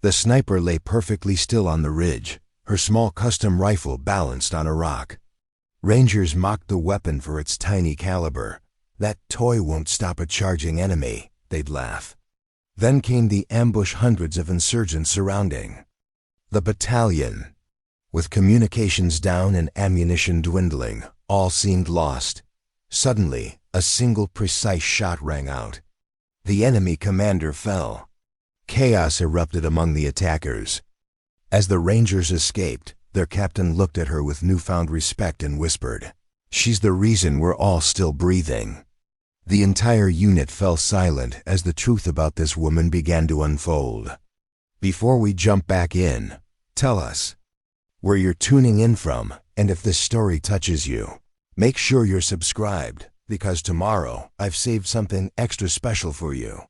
The sniper lay perfectly still on the ridge, her small custom rifle balanced on a rock. Rangers mocked the weapon for its tiny caliber. "That toy won't stop a charging enemy," they'd laugh. Then came the ambush, hundreds of insurgents surrounding the battalion. With communications down and ammunition dwindling, all seemed lost. Suddenly, a single precise shot rang out. The enemy commander fell. Chaos erupted among the attackers. As the Rangers escaped, their captain looked at her with newfound respect and whispered, "She's the reason we're all still breathing." The entire unit fell silent as the truth about this woman began to unfold. Before we jump back in, tell us where you're tuning in from, and if this story touches you, make sure you're subscribed, because tomorrow I've saved something extra special for you.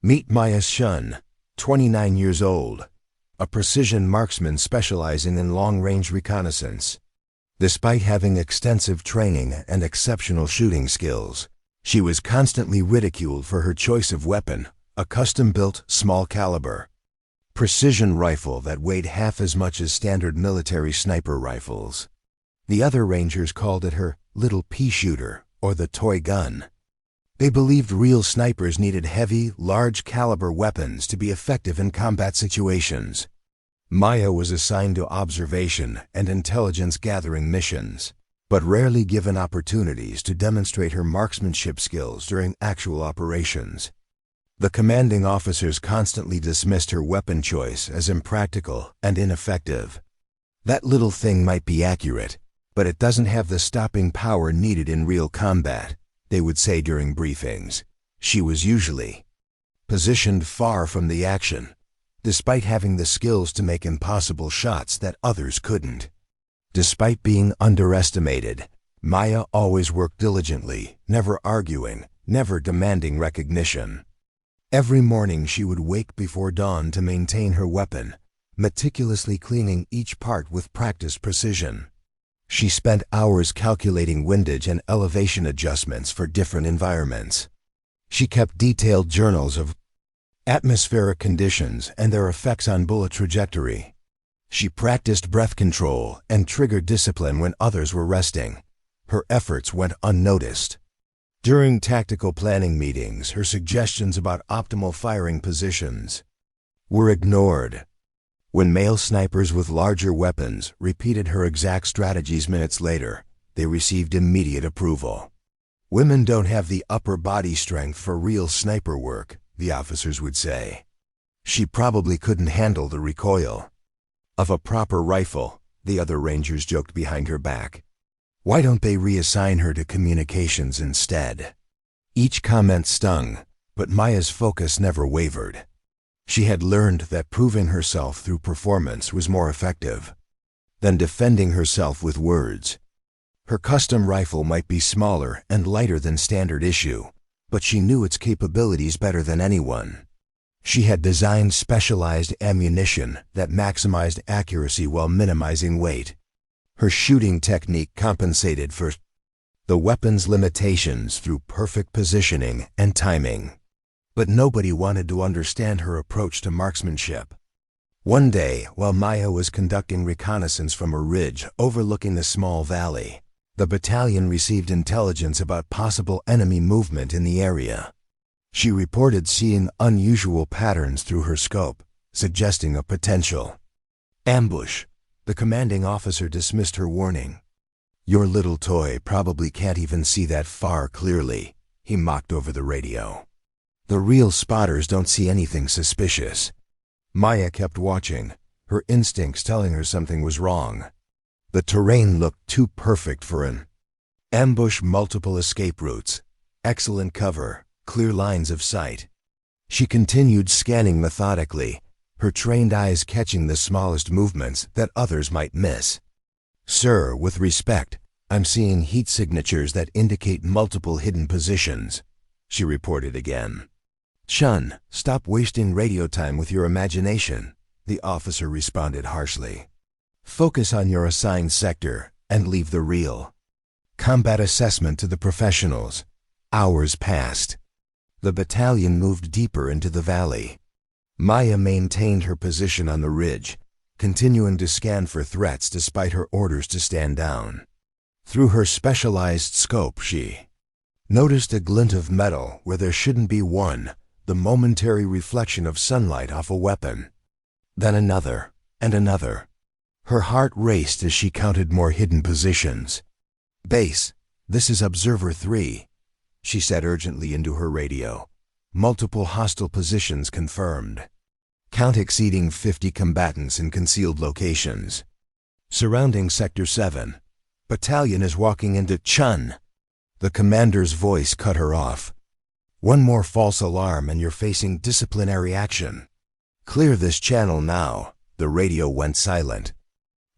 Meet Maya Chen, 29 years old, a precision marksman specializing in long-range reconnaissance. Despite having extensive training and exceptional shooting skills, she was constantly ridiculed for her choice of weapon, a custom-built small caliber precision rifle that weighed half as much as standard military sniper rifles. The other Rangers called it her little pea shooter, or the toy gun. They believed real snipers needed heavy, large-caliber weapons to be effective in combat situations. Maya was assigned to observation and intelligence-gathering missions, but rarely given opportunities to demonstrate her marksmanship skills during actual operations. The commanding officers constantly dismissed her weapon choice as impractical and ineffective. "That little thing might be accurate, but it doesn't have the stopping power needed in real combat," they would say during briefings. She was usually positioned far from the action, despite having the skills to make impossible shots that others couldn't. Despite being underestimated, Maya always worked diligently, never arguing, never demanding recognition. Every morning she would wake before dawn to maintain her weapon, meticulously cleaning each part with practiced precision. She spent hours calculating windage and elevation adjustments for different environments. She kept detailed journals of atmospheric conditions and their effects on bullet trajectory. She practiced breath control and trigger discipline when others were resting. Her efforts went unnoticed. During tactical planning meetings, her suggestions about optimal firing positions were ignored. When male snipers with larger weapons repeated her exact strategies minutes later, they received immediate approval. "Women don't have the upper body strength for real sniper work," the officers would say. "She probably couldn't handle the recoil of a proper rifle," the other Rangers joked behind her back. "Why don't they reassign her to communications instead?" Each comment stung, but Maya's focus never wavered. She had learned that proving herself through performance was more effective than defending herself with words. Her custom rifle might be smaller and lighter than standard issue, but she knew its capabilities better than anyone. She had designed specialized ammunition that maximized accuracy while minimizing weight. Her shooting technique compensated for the weapon's limitations through perfect positioning and timing. But nobody wanted to understand her approach to marksmanship. One day, while Maya was conducting reconnaissance from a ridge overlooking the small valley, the battalion received intelligence about possible enemy movement in the area. She reported seeing unusual patterns through her scope, suggesting a potential ambush. The commanding officer dismissed her warning. "Your little toy probably can't even see that far clearly," he mocked over the radio. "The real spotters don't see anything suspicious." Maya kept watching, her instincts telling her something was wrong. The terrain looked too perfect for an ambush. Multiple escape routes, excellent cover, clear lines of sight. She continued scanning methodically, her trained eyes catching the smallest movements that others might miss. "Sir, with respect, I'm seeing heat signatures that indicate multiple hidden positions," she reported again. "Chun, stop wasting radio time with your imagination," the officer responded harshly. "Focus on your assigned sector and leave the real combat assessment to the professionals." Hours passed. The battalion moved deeper into the valley. Maya maintained her position on the ridge, continuing to scan for threats despite her orders to stand down. Through her specialized scope, she noticed a glint of metal where there shouldn't be one, the momentary reflection of sunlight off a weapon. Then another, and another. Her heart raced as she counted more hidden positions. "Base, this is Observer 3, she said urgently into her radio. "Multiple hostile positions confirmed. Count exceeding 50 combatants in concealed locations. Surrounding Sector 7. Battalion is walking into Chun." The commander's voice cut her off. "One more false alarm and you're facing disciplinary action. Clear this channel now." The radio went silent.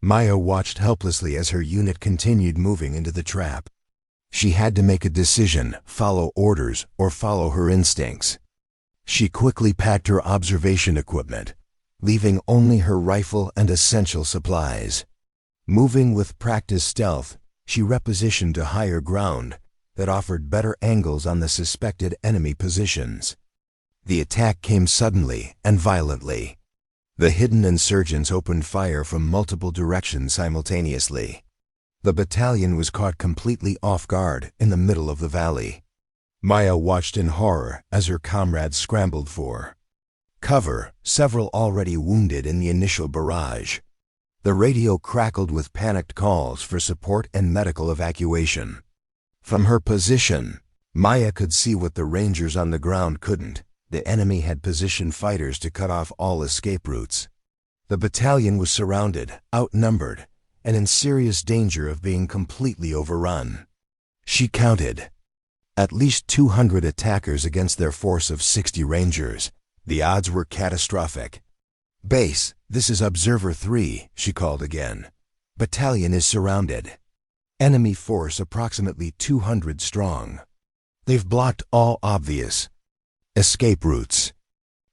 Maya watched helplessly as her unit continued moving into the trap. She had to make a decision, follow orders, or follow her instincts. She quickly packed her observation equipment, leaving only her rifle and essential supplies. Moving with practiced stealth, she repositioned to higher ground that offered better angles on the suspected enemy positions. The attack came suddenly and violently. The hidden insurgents opened fire from multiple directions simultaneously. The battalion was caught completely off guard in the middle of the valley. Maya watched in horror as her comrades scrambled for cover, several already wounded in the initial barrage. The radio crackled with panicked calls for support and medical evacuation. From her position, Maya could see what the Rangers on the ground couldn't. The enemy had positioned fighters to cut off all escape routes. The battalion was surrounded, outnumbered, and in serious danger of being completely overrun. She counted at least 200 attackers against their force of 60 Rangers. The odds were catastrophic. "Base, this is Observer 3, she called again. "Battalion is surrounded. Enemy force approximately 200 strong. They've blocked all obvious escape routes."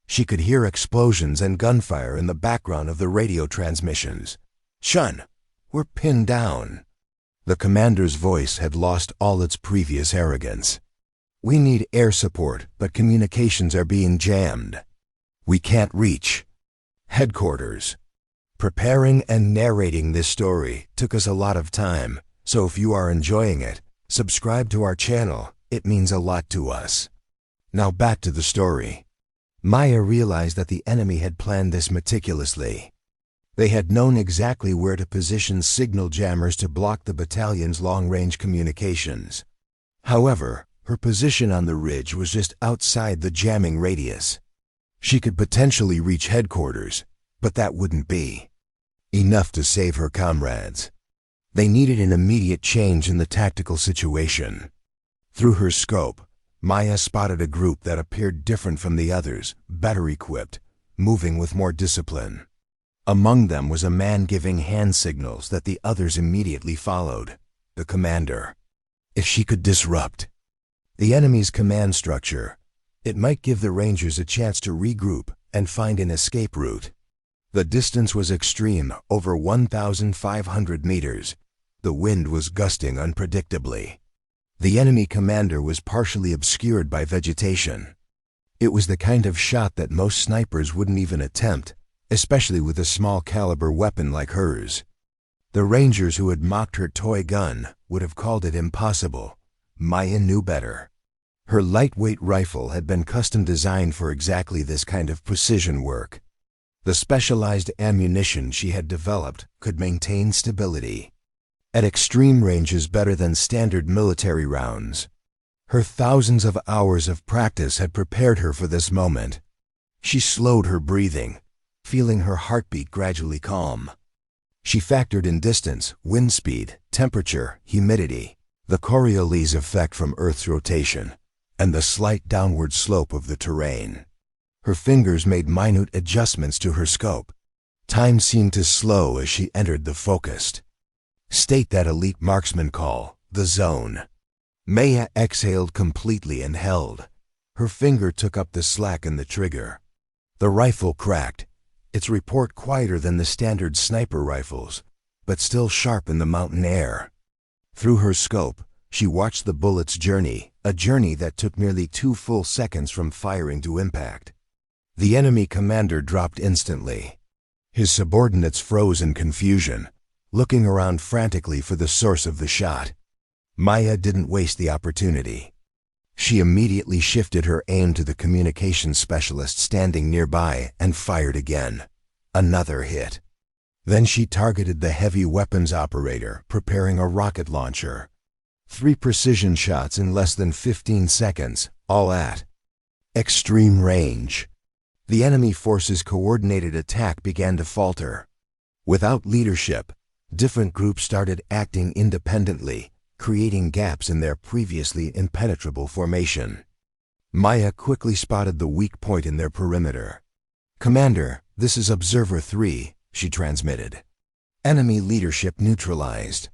She could hear explosions and gunfire in the background of the radio transmissions. "Chun, we're pinned down." The commander's voice had lost all its previous arrogance. "We need air support, but communications are being jammed. We can't reach headquarters." Preparing and narrating this story took us a lot of time, so if you are enjoying it, subscribe to our channel. It means a lot to us. Now back to the story. Maya realized that the enemy had planned this meticulously. They had known exactly where to position signal jammers to block the battalion's long-range communications. However, her position on the ridge was just outside the jamming radius. She could potentially reach headquarters, but that wouldn't be enough to save her comrades. They needed an immediate change in the tactical situation. Through her scope, Maya spotted a group that appeared different from the others, better equipped, moving with more discipline. Among them was a man giving hand signals that the others immediately followed, the commander. If she could disrupt the enemy's command structure, it might give the Rangers a chance to regroup and find an escape route. The distance was extreme, over 1,500 meters. The wind was gusting unpredictably. The enemy commander was partially obscured by vegetation. It was the kind of shot that most snipers wouldn't even attempt, especially with a small caliber weapon like hers. The Rangers who had mocked her toy gun would have called it impossible. Maya knew better. Her lightweight rifle had been custom designed for exactly this kind of precision work. The specialized ammunition she had developed could maintain stability at extreme ranges better than standard military rounds. Her thousands of hours of practice had prepared her for this moment. She slowed her breathing, feeling her heartbeat gradually calm. She factored in distance, wind speed, temperature, humidity, the Coriolis effect from Earth's rotation, and the slight downward slope of the terrain. Her fingers made minute adjustments to her scope. Time seemed to slow as she entered the focused state that elite marksman call, the zone. Maya exhaled completely and held. Her finger took up the slack in the trigger. The rifle cracked, its report quieter than the standard sniper rifles, but still sharp in the mountain air. Through her scope, she watched the bullet's journey, a journey that took nearly 2 full seconds from firing to impact. The enemy commander dropped instantly. His subordinates froze in confusion, looking around frantically for the source of the shot. Maya didn't waste the opportunity. She immediately shifted her aim to the communications specialist standing nearby and fired again. Another hit. Then she targeted the heavy weapons operator, preparing a rocket launcher. 3 precision shots in less than 15 seconds, all at extreme range. The enemy force's coordinated attack began to falter. Without leadership, different groups started acting independently, creating gaps in their previously impenetrable formation. Maya quickly spotted the weak point in their perimeter. "Commander, this is Observer 3, she transmitted. "Enemy leadership neutralized.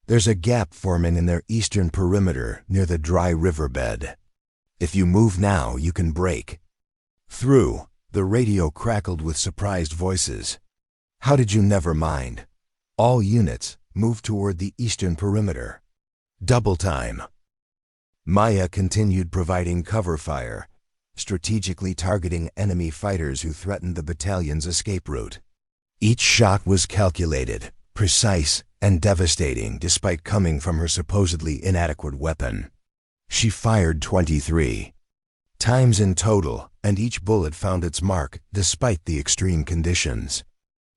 There's a gap forming in their eastern perimeter near the dry riverbed. If you move now, you can break through." The radio crackled with surprised voices. "How did you never mind? All units, move toward the eastern perimeter. Double time." Maya continued providing cover fire, strategically targeting enemy fighters who threatened the battalion's escape route. Each shot was calculated, precise, and devastating despite coming from her supposedly inadequate weapon. She fired 23 times in total, and each bullet found its mark despite the extreme conditions.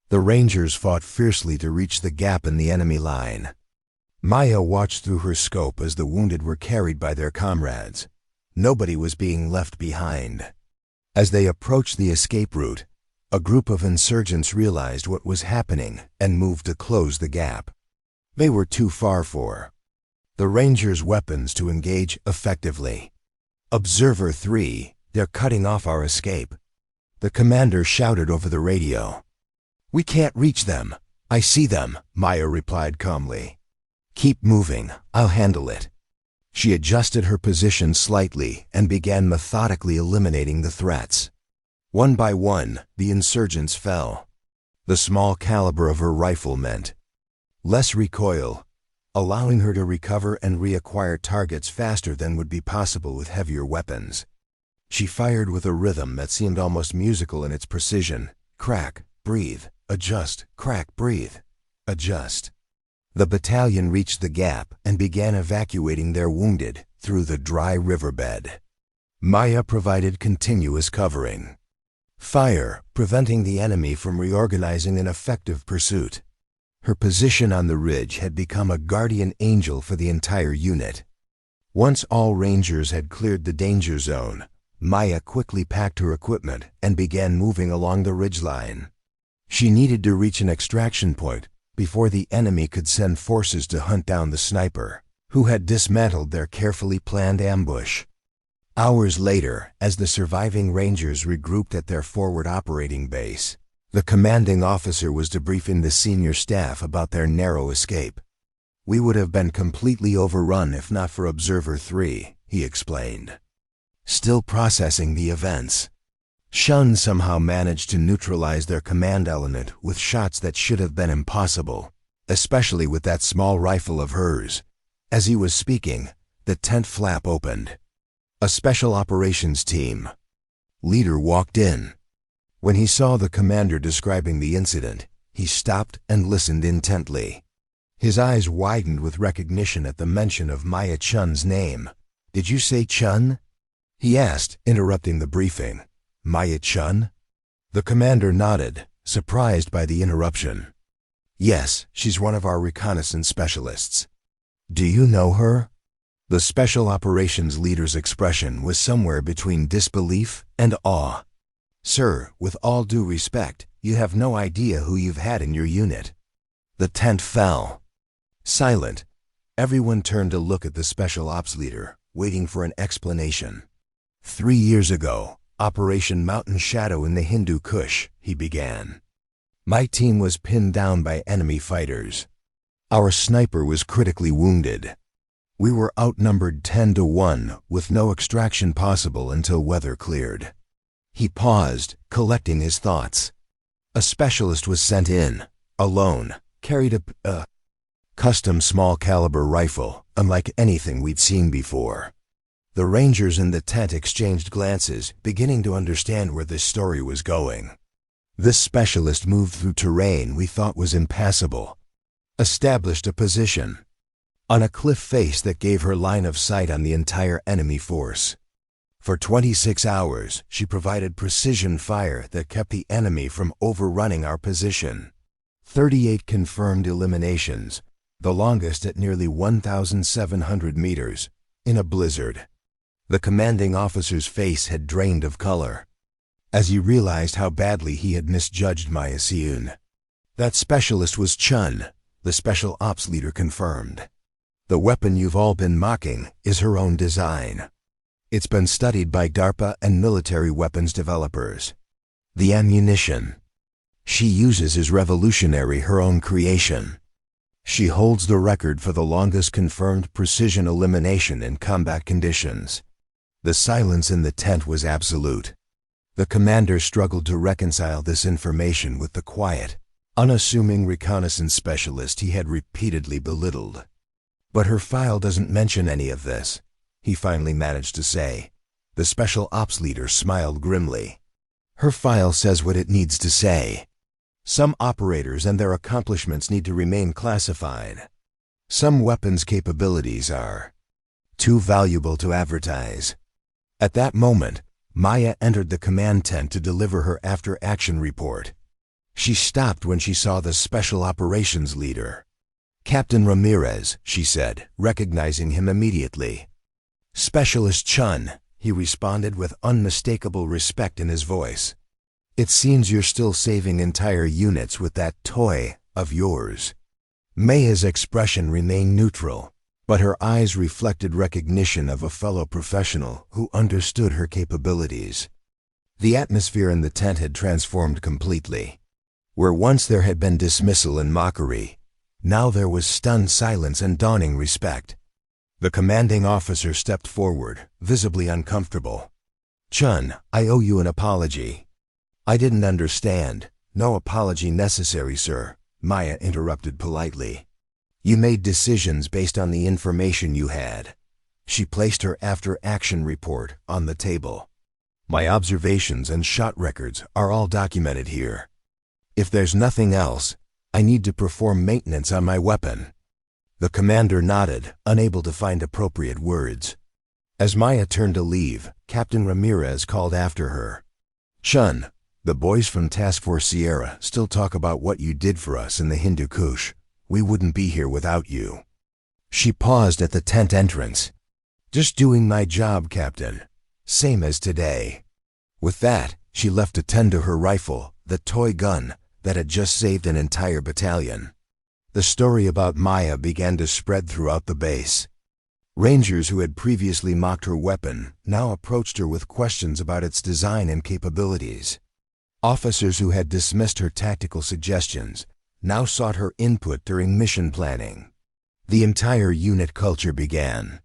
The Rangers fought fiercely to reach the gap in the enemy line. Maya watched through her scope as the wounded were carried by their comrades. Nobody was being left behind. As they approached the escape route, a group of insurgents realized what was happening and moved to close the gap. They were too far for the Rangers' weapons to engage effectively. "Observer 3, they're cutting off our escape," the commander shouted over the radio. "We can't reach them." "I see them," Maya replied calmly. "Keep moving, I'll handle it." She adjusted her position slightly and began methodically eliminating the threats. One by one, the insurgents fell. The small caliber of her rifle meant less recoil, allowing her to recover and reacquire targets faster than would be possible with heavier weapons. She fired with a rhythm that seemed almost musical in its precision. Crack, breathe, adjust, crack, breathe, adjust. The battalion reached the gap and began evacuating their wounded through the dry riverbed. Maya provided continuous covering. Fire, preventing the enemy from reorganizing an effective pursuit. Her position on the ridge had become a guardian angel for the entire unit. Once all Rangers had cleared the danger zone, Maya quickly packed her equipment and began moving along the ridgeline. She needed to reach an extraction point before the enemy could send forces to hunt down the sniper, who had dismantled their carefully planned ambush. Hours later, as the surviving Rangers regrouped at their forward operating base, the commanding officer was debriefing the senior staff about their narrow escape. "We would have been completely overrun if not for Observer 3, he explained. "Still processing the events. Chun somehow managed to neutralize their command element with shots that should have been impossible, especially with that small rifle of hers." As he was speaking, the tent flap opened. A special operations team leader walked in. When he saw the commander describing the incident, he stopped and listened intently. His eyes widened with recognition at the mention of Maya Chun's name. "Did you say Chun?" he asked, interrupting the briefing. "Maya Chen?" The commander nodded, surprised by the interruption. "Yes, she's one of our reconnaissance specialists." "Do you know her?" The special operations leader's expression was somewhere between disbelief and awe. "Sir, with all due respect, you have no idea who you've had in your unit." The tent fell. Silent, everyone turned to look at the special ops leader, waiting for an explanation. 3 years ago, Operation Mountain Shadow in the Hindu Kush, he began. My team was pinned down by enemy fighters. Our sniper was critically wounded. We were outnumbered 10-1 with no extraction possible until weather cleared. He paused, collecting his thoughts. A specialist was sent in, alone, carried a custom small caliber rifle, unlike anything we'd seen before. The Rangers in the tent exchanged glances, beginning to understand where this story was going. This specialist moved through terrain we thought was impassable, established a position on a cliff face that gave her line of sight on the entire enemy force. For 26 hours, she provided precision fire that kept the enemy from overrunning our position. 38 confirmed eliminations, the longest at nearly 1,700 meters, in a blizzard. The commanding officer's face had drained of color as he realized how badly he had misjudged Maya Chen. That specialist was Chun, the special ops leader confirmed. The weapon you've all been mocking is her own design. It's been studied by DARPA and military weapons developers. The ammunition she uses is revolutionary, her own creation. She holds the record for the longest confirmed precision elimination in combat conditions. The silence in the tent was absolute. The commander struggled to reconcile this information with the quiet, unassuming reconnaissance specialist he had repeatedly belittled. But her file doesn't mention any of this, he finally managed to say. The special ops leader smiled grimly. Her file says what it needs to say. Some operators and their accomplishments need to remain classified. Some weapons' capabilities are too valuable to advertise. At that moment, Maya entered the command tent to deliver her after-action report. She stopped when she saw the special operations leader. "Captain Ramirez," she said, recognizing him immediately. "Specialist Chun," he responded with unmistakable respect in his voice. "It seems you're still saving entire units with that toy of yours." Maya's expression remained neutral, but her eyes reflected recognition of a fellow professional who understood her capabilities. The atmosphere in the tent had transformed completely. Where once there had been dismissal and mockery, now there was stunned silence and dawning respect. The commanding officer stepped forward, visibly uncomfortable. "Chun, I owe you an apology." "I didn't understand." "No apology necessary, sir," Maya interrupted politely. "You made decisions based on the information you had." She placed her after-action report on the table. "My observations and shot records are all documented here. If there's nothing else, I need to perform maintenance on my weapon." The commander nodded, unable to find appropriate words. As Maya turned to leave, Captain Ramirez called after her. "Chun, the boys from Task Force Sierra still talk about what you did for us in the Hindu Kush. We wouldn't be here without you." She paused at the tent entrance. "Just doing my job, Captain. Same as today." With that, she left to tend to her rifle, the toy gun that had just saved an entire battalion. The story about Maya began to spread throughout the base. Rangers who had previously mocked her weapon now approached her with questions about its design and capabilities. Officers who had dismissed her tactical suggestions now sought her input during mission planning. The entire unit culture began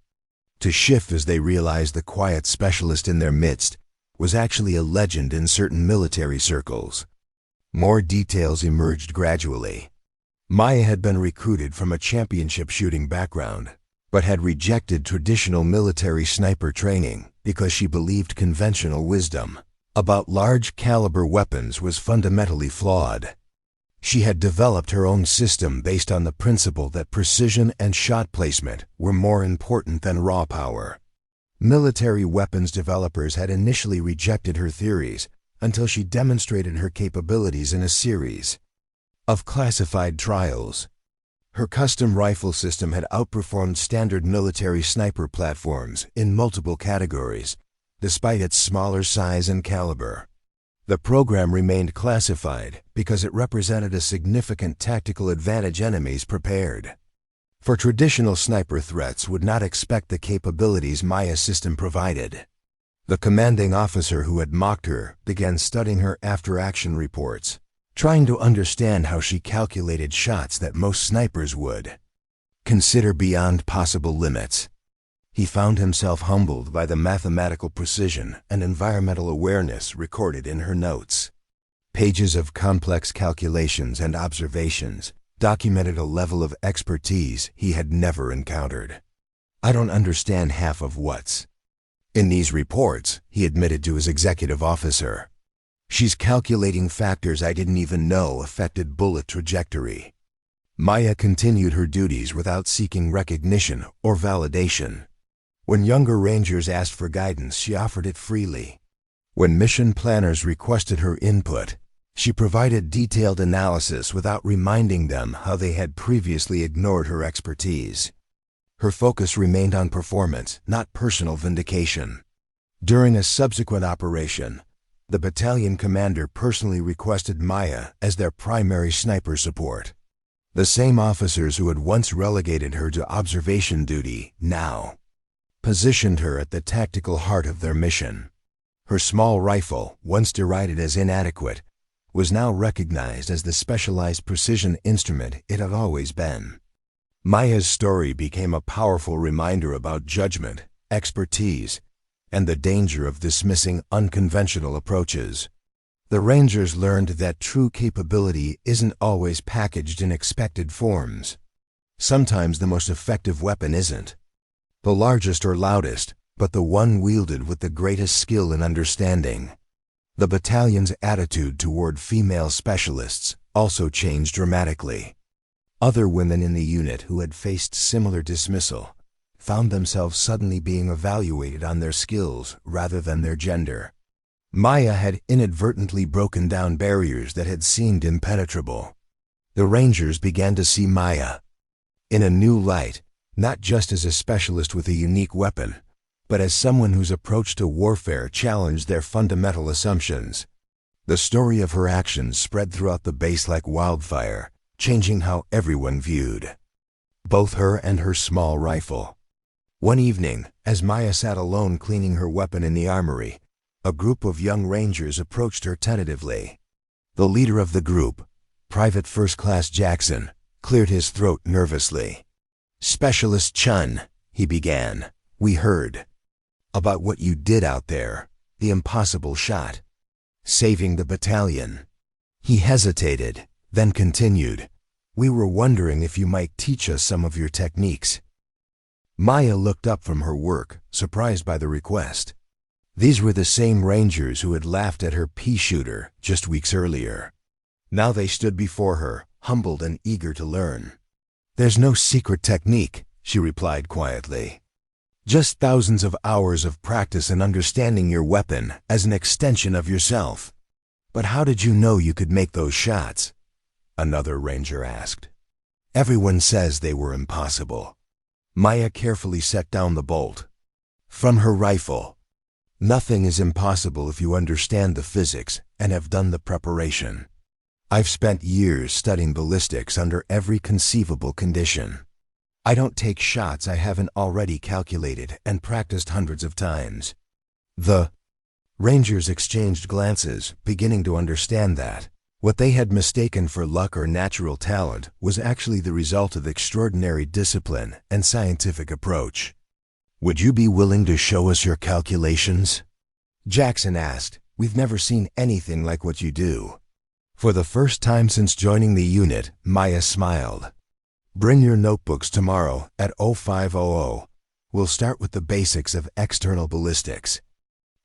to shift as they realized the quiet specialist in their midst was actually a legend in certain military circles. More details emerged gradually. Maya had been recruited from a championship shooting background, but had rejected traditional military sniper training because she believed conventional wisdom about large caliber weapons was fundamentally flawed. She had developed her own system based on the principle that precision and shot placement were more important than raw power. Military weapons developers had initially rejected her theories until she demonstrated her capabilities in a series of classified trials. Her custom rifle system had outperformed standard military sniper platforms in multiple categories, despite its smaller size and caliber. The program remained classified because it represented a significant tactical advantage enemies prepared for traditional sniper threats would not expect the capabilities Maya's system provided. The commanding officer who had mocked her began studying her after-action reports, trying to understand how she calculated shots that most snipers would consider beyond possible limits. He found himself humbled by the mathematical precision and environmental awareness recorded in her notes. Pages of complex calculations and observations documented a level of expertise he had never encountered. "I don't understand half of what's In these reports, he admitted to his executive officer, "She's calculating factors I didn't even know affected bullet trajectory." Maya continued her duties without seeking recognition or validation. When younger Rangers asked for guidance, she offered it freely. When mission planners requested her input, she provided detailed analysis without reminding them how they had previously ignored her expertise. Her focus remained on performance, not personal vindication. During a subsequent operation, the battalion commander personally requested Maya as their primary sniper support. The same officers who had once relegated her to observation duty now positioned her at the tactical heart of their mission. Her small rifle, once derided as inadequate, was now recognized as the specialized precision instrument it had always been. Maya's story became a powerful reminder about judgment, expertise, and the danger of dismissing unconventional approaches. The Rangers learned that true capability isn't always packaged in expected forms. Sometimes the most effective weapon isn't the largest or loudest, but the one wielded with the greatest skill and understanding. The battalion's attitude toward female specialists also changed dramatically. Other women in the unit who had faced similar dismissal found themselves suddenly being evaluated on their skills rather than their gender. Maya had inadvertently broken down barriers that had seemed impenetrable. The Rangers began to see Maya in a new light, not just as a specialist with a unique weapon, but as someone whose approach to warfare challenged their fundamental assumptions. The story of her actions spread throughout the base like wildfire, changing how everyone viewed both her and her small rifle. One evening, as Maya sat alone cleaning her weapon in the armory, a group of young Rangers approached her tentatively. The leader of the group, Private First Class Jackson, cleared his throat nervously. "Specialist Chun," he began, "we heard about what you did out there, the impossible shot, saving the battalion." He hesitated, then continued, "We were wondering if you might teach us some of your techniques." Maya looked up from her work, surprised by the request. These were the same Rangers who had laughed at her pea shooter just weeks earlier. Now they stood before her, humbled and eager to learn. "There's no secret technique," she replied quietly. "Just thousands of hours of practice and understanding your weapon as an extension of yourself." "But how did you know you could make those shots?" another Ranger asked. "Everyone says they were impossible." Maya carefully set down the bolt from her rifle. "Nothing is impossible if you understand the physics and have done the preparation. I've spent years studying ballistics under every conceivable condition. I don't take shots I haven't already calculated and practiced hundreds of times." The Rangers exchanged glances, beginning to understand that what they had mistaken for luck or natural talent was actually the result of extraordinary discipline and scientific approach. "Would you be willing to show us your calculations?" Jackson asked. "We've never seen anything like what you do." For the first time since joining the unit, Maya smiled. "Bring your notebooks tomorrow at 0500. We'll start with the basics of external ballistics."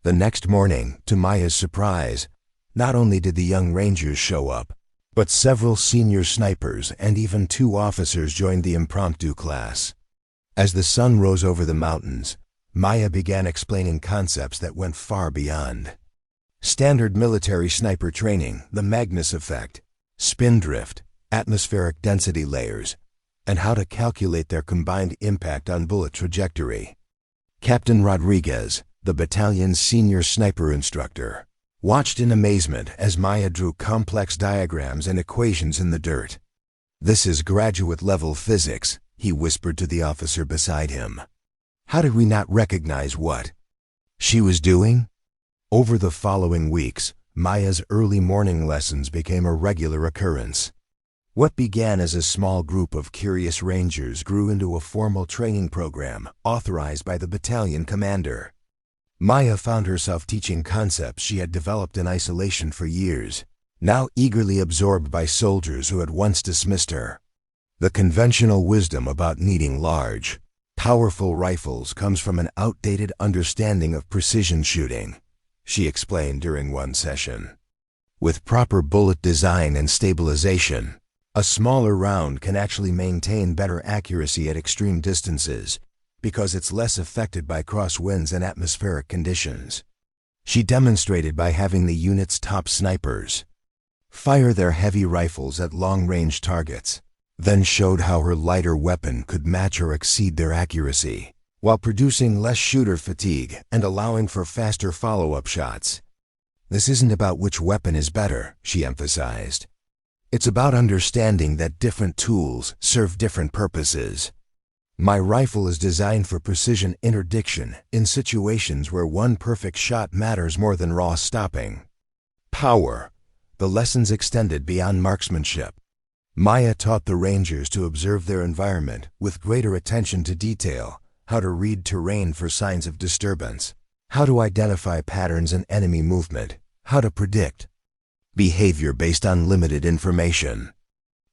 The next morning, to Maya's surprise, not only did the young Rangers show up, but several senior snipers and even 2 officers joined the impromptu class. As the sun rose over the mountains, Maya began explaining concepts that went far beyond standard military sniper training, the Magnus effect, spin drift, atmospheric density layers, and how to calculate their combined impact on bullet trajectory. Captain Rodriguez, the battalion's senior sniper instructor, watched in amazement as Maya drew complex diagrams and equations in the dirt. "This is graduate-level physics," he whispered to the officer beside him. How did we not recognize what she was doing? Over the following weeks, Maya's early morning lessons became a regular occurrence. What began as a small group of curious Rangers grew into a formal training program authorized by the battalion commander. Maya found herself teaching concepts she had developed in isolation for years, now eagerly absorbed by soldiers who had once dismissed her. The conventional wisdom about needing large, Powerful rifles comes from an outdated understanding of precision shooting, she explained during one session. With proper bullet design and stabilization, a smaller round can actually maintain better accuracy at extreme distances because it's less affected by crosswinds and atmospheric conditions. She demonstrated by having the unit's top snipers fire their heavy rifles at long-range targets, then showed how her lighter weapon could match or exceed their accuracy, while producing less shooter fatigue and allowing for faster follow-up shots. This isn't about which weapon is better, she emphasized. It's about understanding that different tools serve different purposes. My rifle is designed for precision interdiction in situations where one perfect shot matters more than raw stopping. Power. The lessons extended beyond marksmanship. Maya taught the Rangers to observe their environment with greater attention to detail, how to read terrain for signs of disturbance, how to identify patterns in enemy movement, how to predict behavior based on limited information.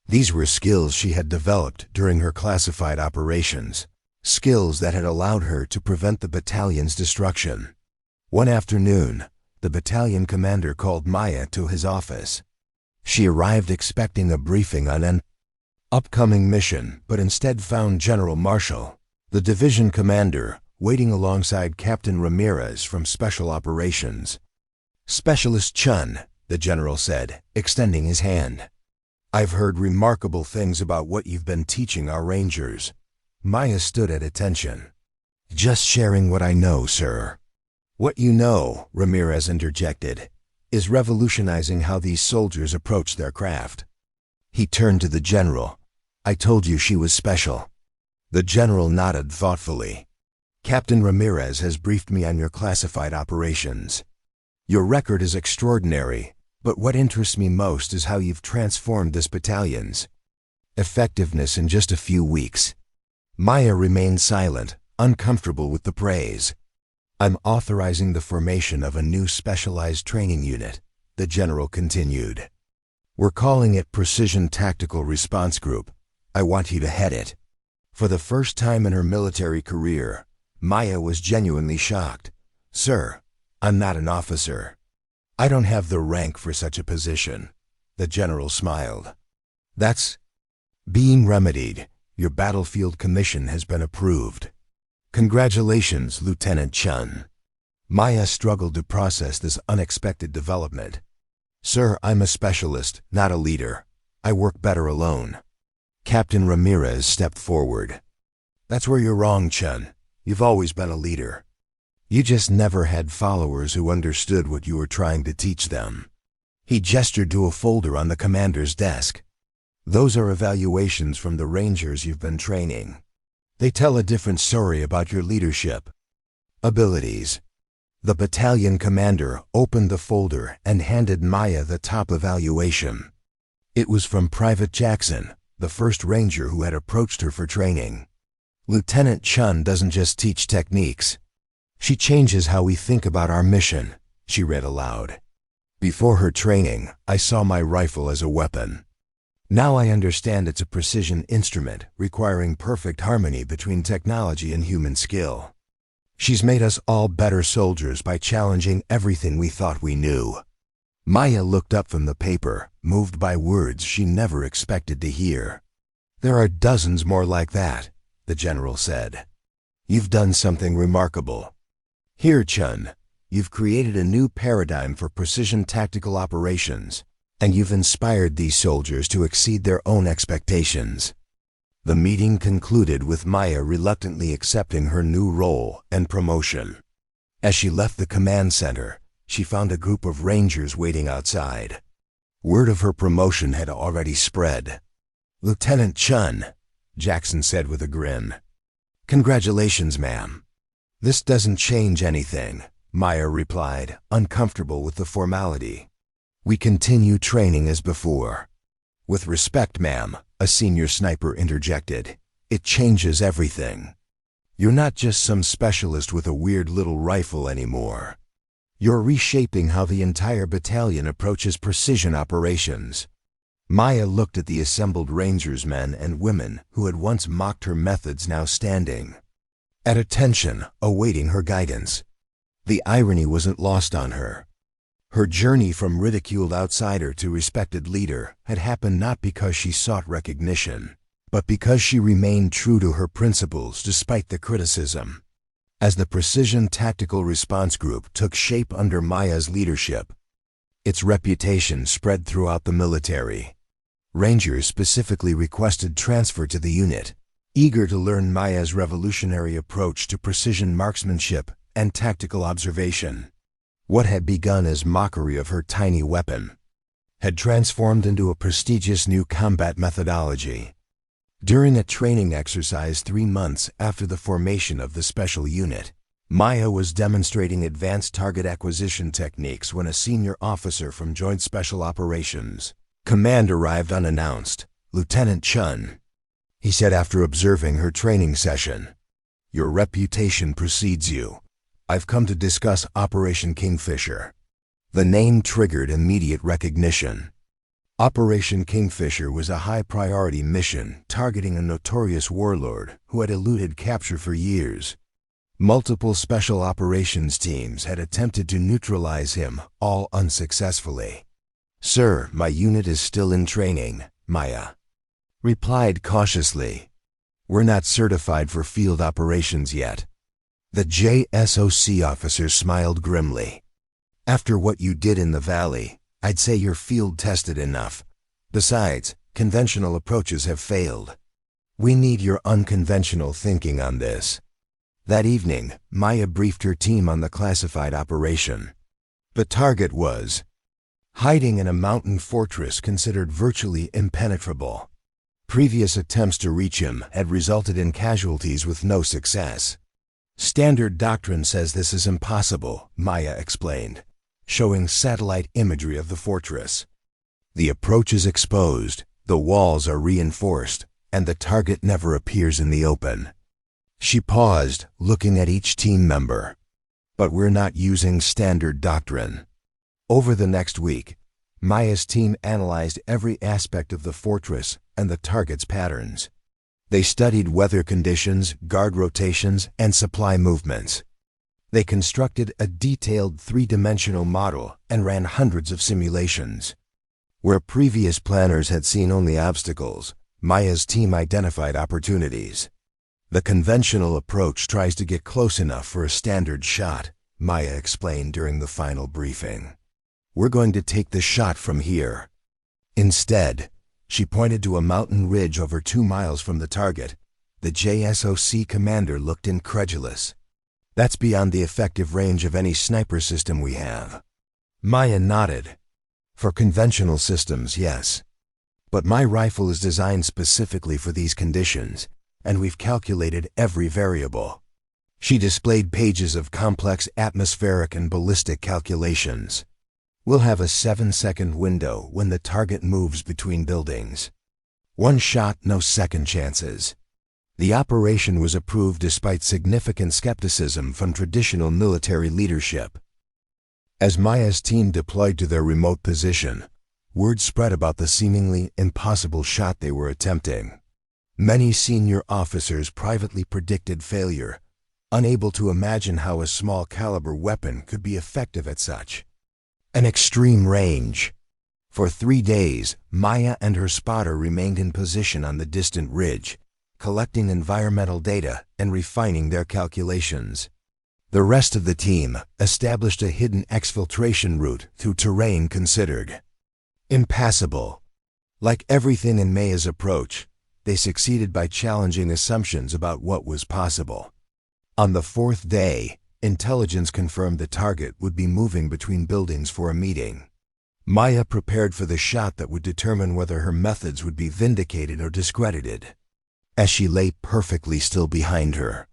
These were skills she had developed during her classified operations, skills that had allowed her to prevent the battalion's destruction. One afternoon, the battalion commander called Maya to his office. She arrived expecting a briefing on an upcoming mission, but instead found General Marshall, the division commander, waiting alongside Captain Ramirez from Special Operations. "Specialist Chun," the general said, extending his hand. "I've heard remarkable things about what you've been teaching our Rangers." Maya stood at attention. "Just sharing what I know, sir." "What you know," Ramirez interjected, "is revolutionizing how these soldiers approach their craft." He turned to the general. "I told you she was special." The general nodded thoughtfully. "Captain Ramirez has briefed me on your classified operations. Your record is extraordinary, but what interests me most is how you've transformed this battalion's effectiveness in just a few weeks." Maya remained silent, uncomfortable with the praise. "I'm authorizing the formation of a new specialized training unit," the general continued. "We're calling it Precision Tactical Response Group. I want you to head it." For the first time in her military career, Maya was genuinely shocked. "Sir, I'm not an officer. I don't have the rank for such a position." The general smiled. "That's being remedied. Your battlefield commission has been approved." "Congratulations, Lieutenant Chun." Maya struggled to process this unexpected development. "Sir, I'm a specialist, not a leader. I work better alone." Captain Ramirez stepped forward. "That's where you're wrong, Chun. You've always been a leader. You just never had followers who understood what you were trying to teach them." He gestured to a folder on the commander's desk. "Those are evaluations from the Rangers you've been training. They tell a different story about your leadership abilities." The battalion commander opened the folder and handed Maya the top evaluation. It was from Private Jackson, the first Ranger who had approached her for training. "Lieutenant Chun doesn't just teach techniques. She changes how we think about our mission," she read aloud. "Before her training, I saw my rifle as a weapon. Now I understand it's a precision instrument requiring perfect harmony between technology and human skill. She's made us all better soldiers by challenging everything we thought we knew." Maya looked up from the paper, moved by words she never expected to hear. "There are dozens more like that," the general said. "You've done something remarkable. Here, Chun, you've created a new paradigm for precision tactical operations, and you've inspired these soldiers to exceed their own expectations." The meeting concluded with Maya reluctantly accepting her new role and promotion. As she left the command center, she found a group of Rangers waiting outside. Word of her promotion had already spread. "Lieutenant Chun," Jackson said with a grin. "Congratulations, ma'am." "This doesn't change anything," Maya replied, uncomfortable with the formality. "We continue training as before." "With respect, ma'am," a senior sniper interjected, "it changes everything. You're not just some specialist with a weird little rifle anymore. You're reshaping how the entire battalion approaches precision operations." Maya looked at the assembled Rangers men and women who had once mocked her methods now standing. at attention, awaiting her guidance. The irony wasn't lost on her. Her journey from ridiculed outsider to respected leader had happened not because she sought recognition, but because she remained true to her principles despite the criticism. As the Precision Tactical Response Group took shape under Maya's leadership, its reputation spread throughout the military. Rangers specifically requested transfer to the unit, eager to learn Maya's revolutionary approach to precision marksmanship and tactical observation. What had begun as mockery of her tiny weapon had transformed into a prestigious new combat methodology. During a training exercise 3 months after the formation of the special unit, Maya was demonstrating advanced target acquisition techniques when a senior officer from Joint Special Operations Command arrived unannounced, Lieutenant Chun. He said after observing her training session, "Your reputation precedes you. I've come to discuss Operation Kingfisher." The name triggered immediate recognition. Operation Kingfisher was a high-priority mission targeting a notorious warlord who had eluded capture for years. Multiple special operations teams had attempted to neutralize him, all unsuccessfully. "Sir, my unit is still in training," Maya replied cautiously. "We're not certified for field operations yet." The JSOC officer smiled grimly. "After what you did in the valley, I'd say you're field-tested enough. Besides, conventional approaches have failed. We need your unconventional thinking on this." That evening, Maya briefed her team on the classified operation. The target was hiding in a mountain fortress considered virtually impenetrable. Previous attempts to reach him had resulted in casualties with no success. "Standard doctrine says this is impossible," Maya explained, showing satellite imagery of the fortress. "The approach is exposed, the walls are reinforced, and the target never appears in the open." She paused, looking at each team member. "But we're not using standard doctrine." Over the next week, Maya's team analyzed every aspect of the fortress and the target's patterns. They studied weather conditions, guard rotations, and supply movements. They constructed a detailed 3-dimensional model and ran hundreds of simulations. Where previous planners had seen only obstacles, Maya's team identified opportunities. "The conventional approach tries to get close enough for a standard shot," Maya explained during the final briefing. "We're going to take the shot from here." Instead, she pointed to a mountain ridge over 2 miles from the target. The JSOC commander looked incredulous. "That's beyond the effective range of any sniper system we have." Maya nodded. "For conventional systems, yes. But my rifle is designed specifically for these conditions, and we've calculated every variable." She displayed pages of complex atmospheric and ballistic calculations. "We'll have a 7-second window when the target moves between buildings. 1 shot, no second chances." The operation was approved despite significant skepticism from traditional military leadership. As Maya's team deployed to their remote position, word spread about the seemingly impossible shot they were attempting. Many senior officers privately predicted failure, unable to imagine how a small-caliber weapon could be effective at such an extreme range. For 3 days, Maya and her spotter remained in position on the distant ridge, collecting environmental data and refining their calculations. The rest of the team established a hidden exfiltration route through terrain considered impassable. Like everything in Maya's approach, they succeeded by challenging assumptions about what was possible. On the 4th day, intelligence confirmed the target would be moving between buildings for a meeting. Maya prepared for the shot that would determine whether her methods would be vindicated or discredited. As she lay perfectly still behind her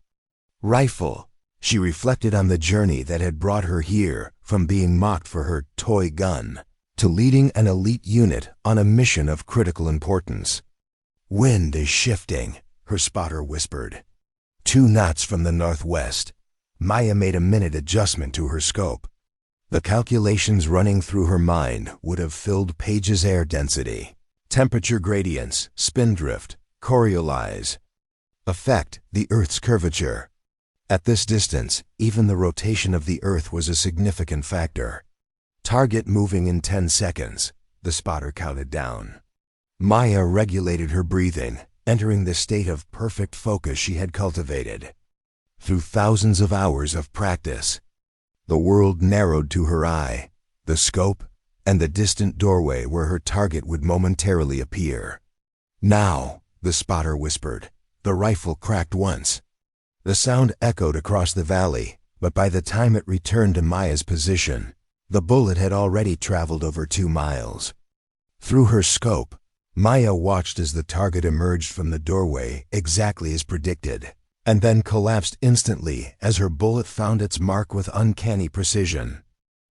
rifle, she reflected on the journey that had brought her here, from being mocked for her toy gun to leading an elite unit on a mission of critical importance. "Wind is shifting," her spotter whispered. 2 knots from the northwest. Maya made a minute adjustment to her scope. The calculations running through her mind would have filled pages. Air density, temperature gradients, spindrift, Coriolis effect, the Earth's curvature. At this distance, even the rotation of the Earth was a significant factor. Target moving in 10 seconds, the spotter counted down. Maya regulated her breathing, entering the state of perfect focus she had cultivated. Through thousands of hours of practice, the world narrowed to her eye, the scope, and the distant doorway where her target would momentarily appear. "Now," the spotter whispered. The rifle cracked once. The sound echoed across the valley, but by the time it returned to Maya's position, the bullet had already traveled over 2 miles. Through her scope, Maya watched as the target emerged from the doorway exactly as predicted, and then collapsed instantly as her bullet found its mark with uncanny precision.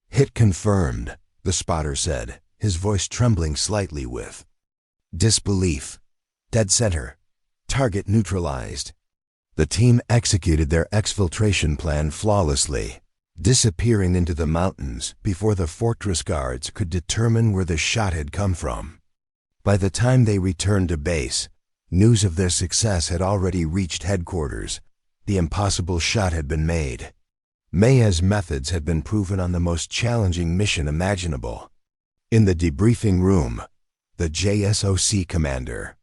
"Hit confirmed," the spotter said, his voice trembling slightly with disbelief. "Dead center. Target neutralized." The team executed their exfiltration plan flawlessly, disappearing into the mountains before the fortress guards could determine where the shot had come from. By the time they returned to base, news of their success had already reached headquarters. The impossible shot had been made. Maya's methods had been proven on the most challenging mission imaginable. In the debriefing room, the JSOC commander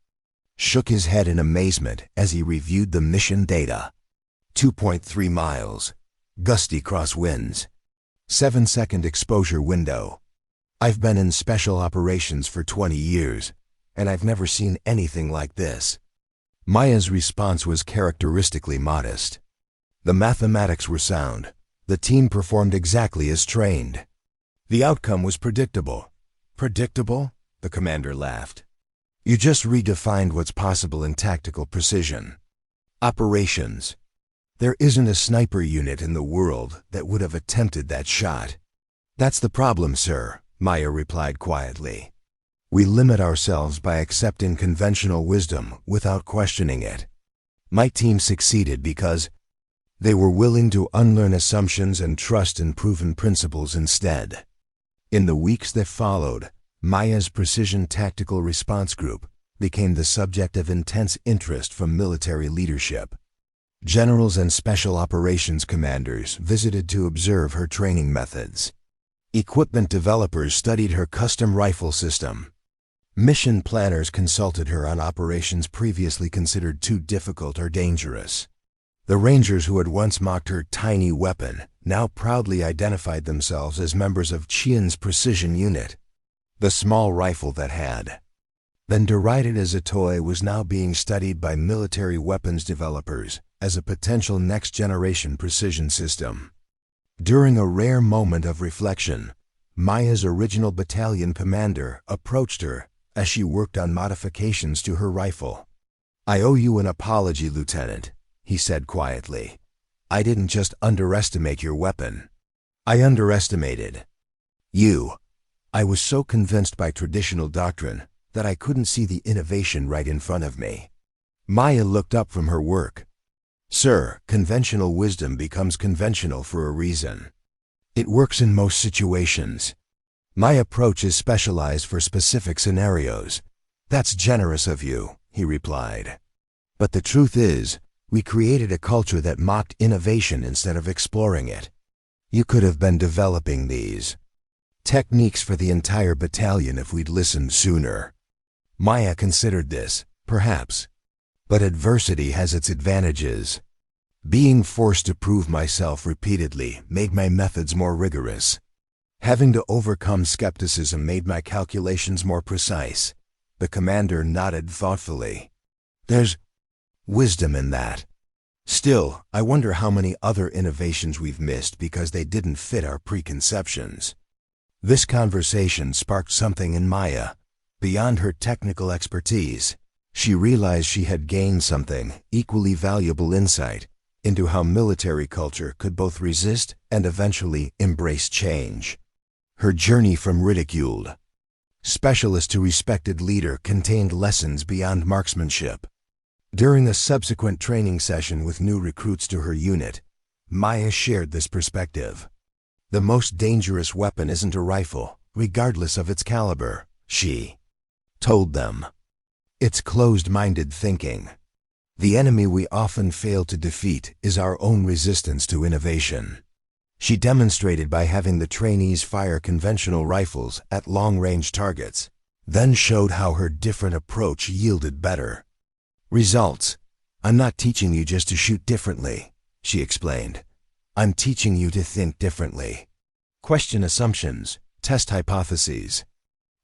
shook his head in amazement as he reviewed the mission data. 2.3 miles, gusty crosswinds, 7-second exposure window. "I've been in special operations for 20 years, and I've never seen anything like this." Maya's response was characteristically modest. The mathematics were sound. The team performed exactly as trained. The outcome was predictable. "Predictable?" the commander laughed. "You just redefined what's possible in tactical precision. Operations. There isn't a sniper unit in the world that would have attempted that shot." "That's the problem, sir," Maya replied quietly. "We limit ourselves by accepting conventional wisdom without questioning it. My team succeeded because they were willing to unlearn assumptions and trust in proven principles instead." In the weeks that followed, Maya's Precision Tactical Response Group became the subject of intense interest from military leadership. Generals and special operations commanders visited to observe her training methods. Equipment developers studied her custom rifle system. Mission planners consulted her on operations previously considered too difficult or dangerous. The Rangers who had once mocked her tiny weapon now proudly identified themselves as members of Chun's precision unit. The small rifle that had been derided as a toy was now being studied by military weapons developers as a potential next-generation precision system. During a rare moment of reflection, Maya's original battalion commander approached her as she worked on modifications to her rifle. "I owe you an apology, Lieutenant," he said quietly. "I didn't just underestimate your weapon. I underestimated you. I was so convinced by traditional doctrine that I couldn't see the innovation right in front of me." Maya looked up from her work. "Sir, conventional wisdom becomes conventional for a reason. It works in most situations. My approach is specialized for specific scenarios." "That's generous of you," he replied. "But the truth is, we created a culture that mocked innovation instead of exploring it. You could have been developing these techniques for the entire battalion if we'd listened sooner." Maya considered this, perhaps. But adversity has its advantages. Being forced to prove myself repeatedly made my methods more rigorous. Having to overcome skepticism made my calculations more precise. The commander nodded thoughtfully. "There's wisdom in that. Still, I wonder how many other innovations we've missed because they didn't fit our preconceptions." This conversation sparked something in Maya. Beyond her technical expertise, she realized she had gained something, equally valuable insight, into how military culture could both resist and eventually embrace change. Her journey from ridiculed specialist to respected leader contained lessons beyond marksmanship. During a subsequent training session with new recruits to her unit, Maya shared this perspective. "The most dangerous weapon isn't a rifle, regardless of its caliber," she told them. "It's closed-minded thinking. The enemy we often fail to defeat is our own resistance to innovation. She demonstrated by having the trainees fire conventional rifles at long-range targets, then showed how her different approach yielded better results. "I'm not teaching you just to shoot differently," she explained. "I'm teaching you to think differently. Question assumptions, test hypotheses.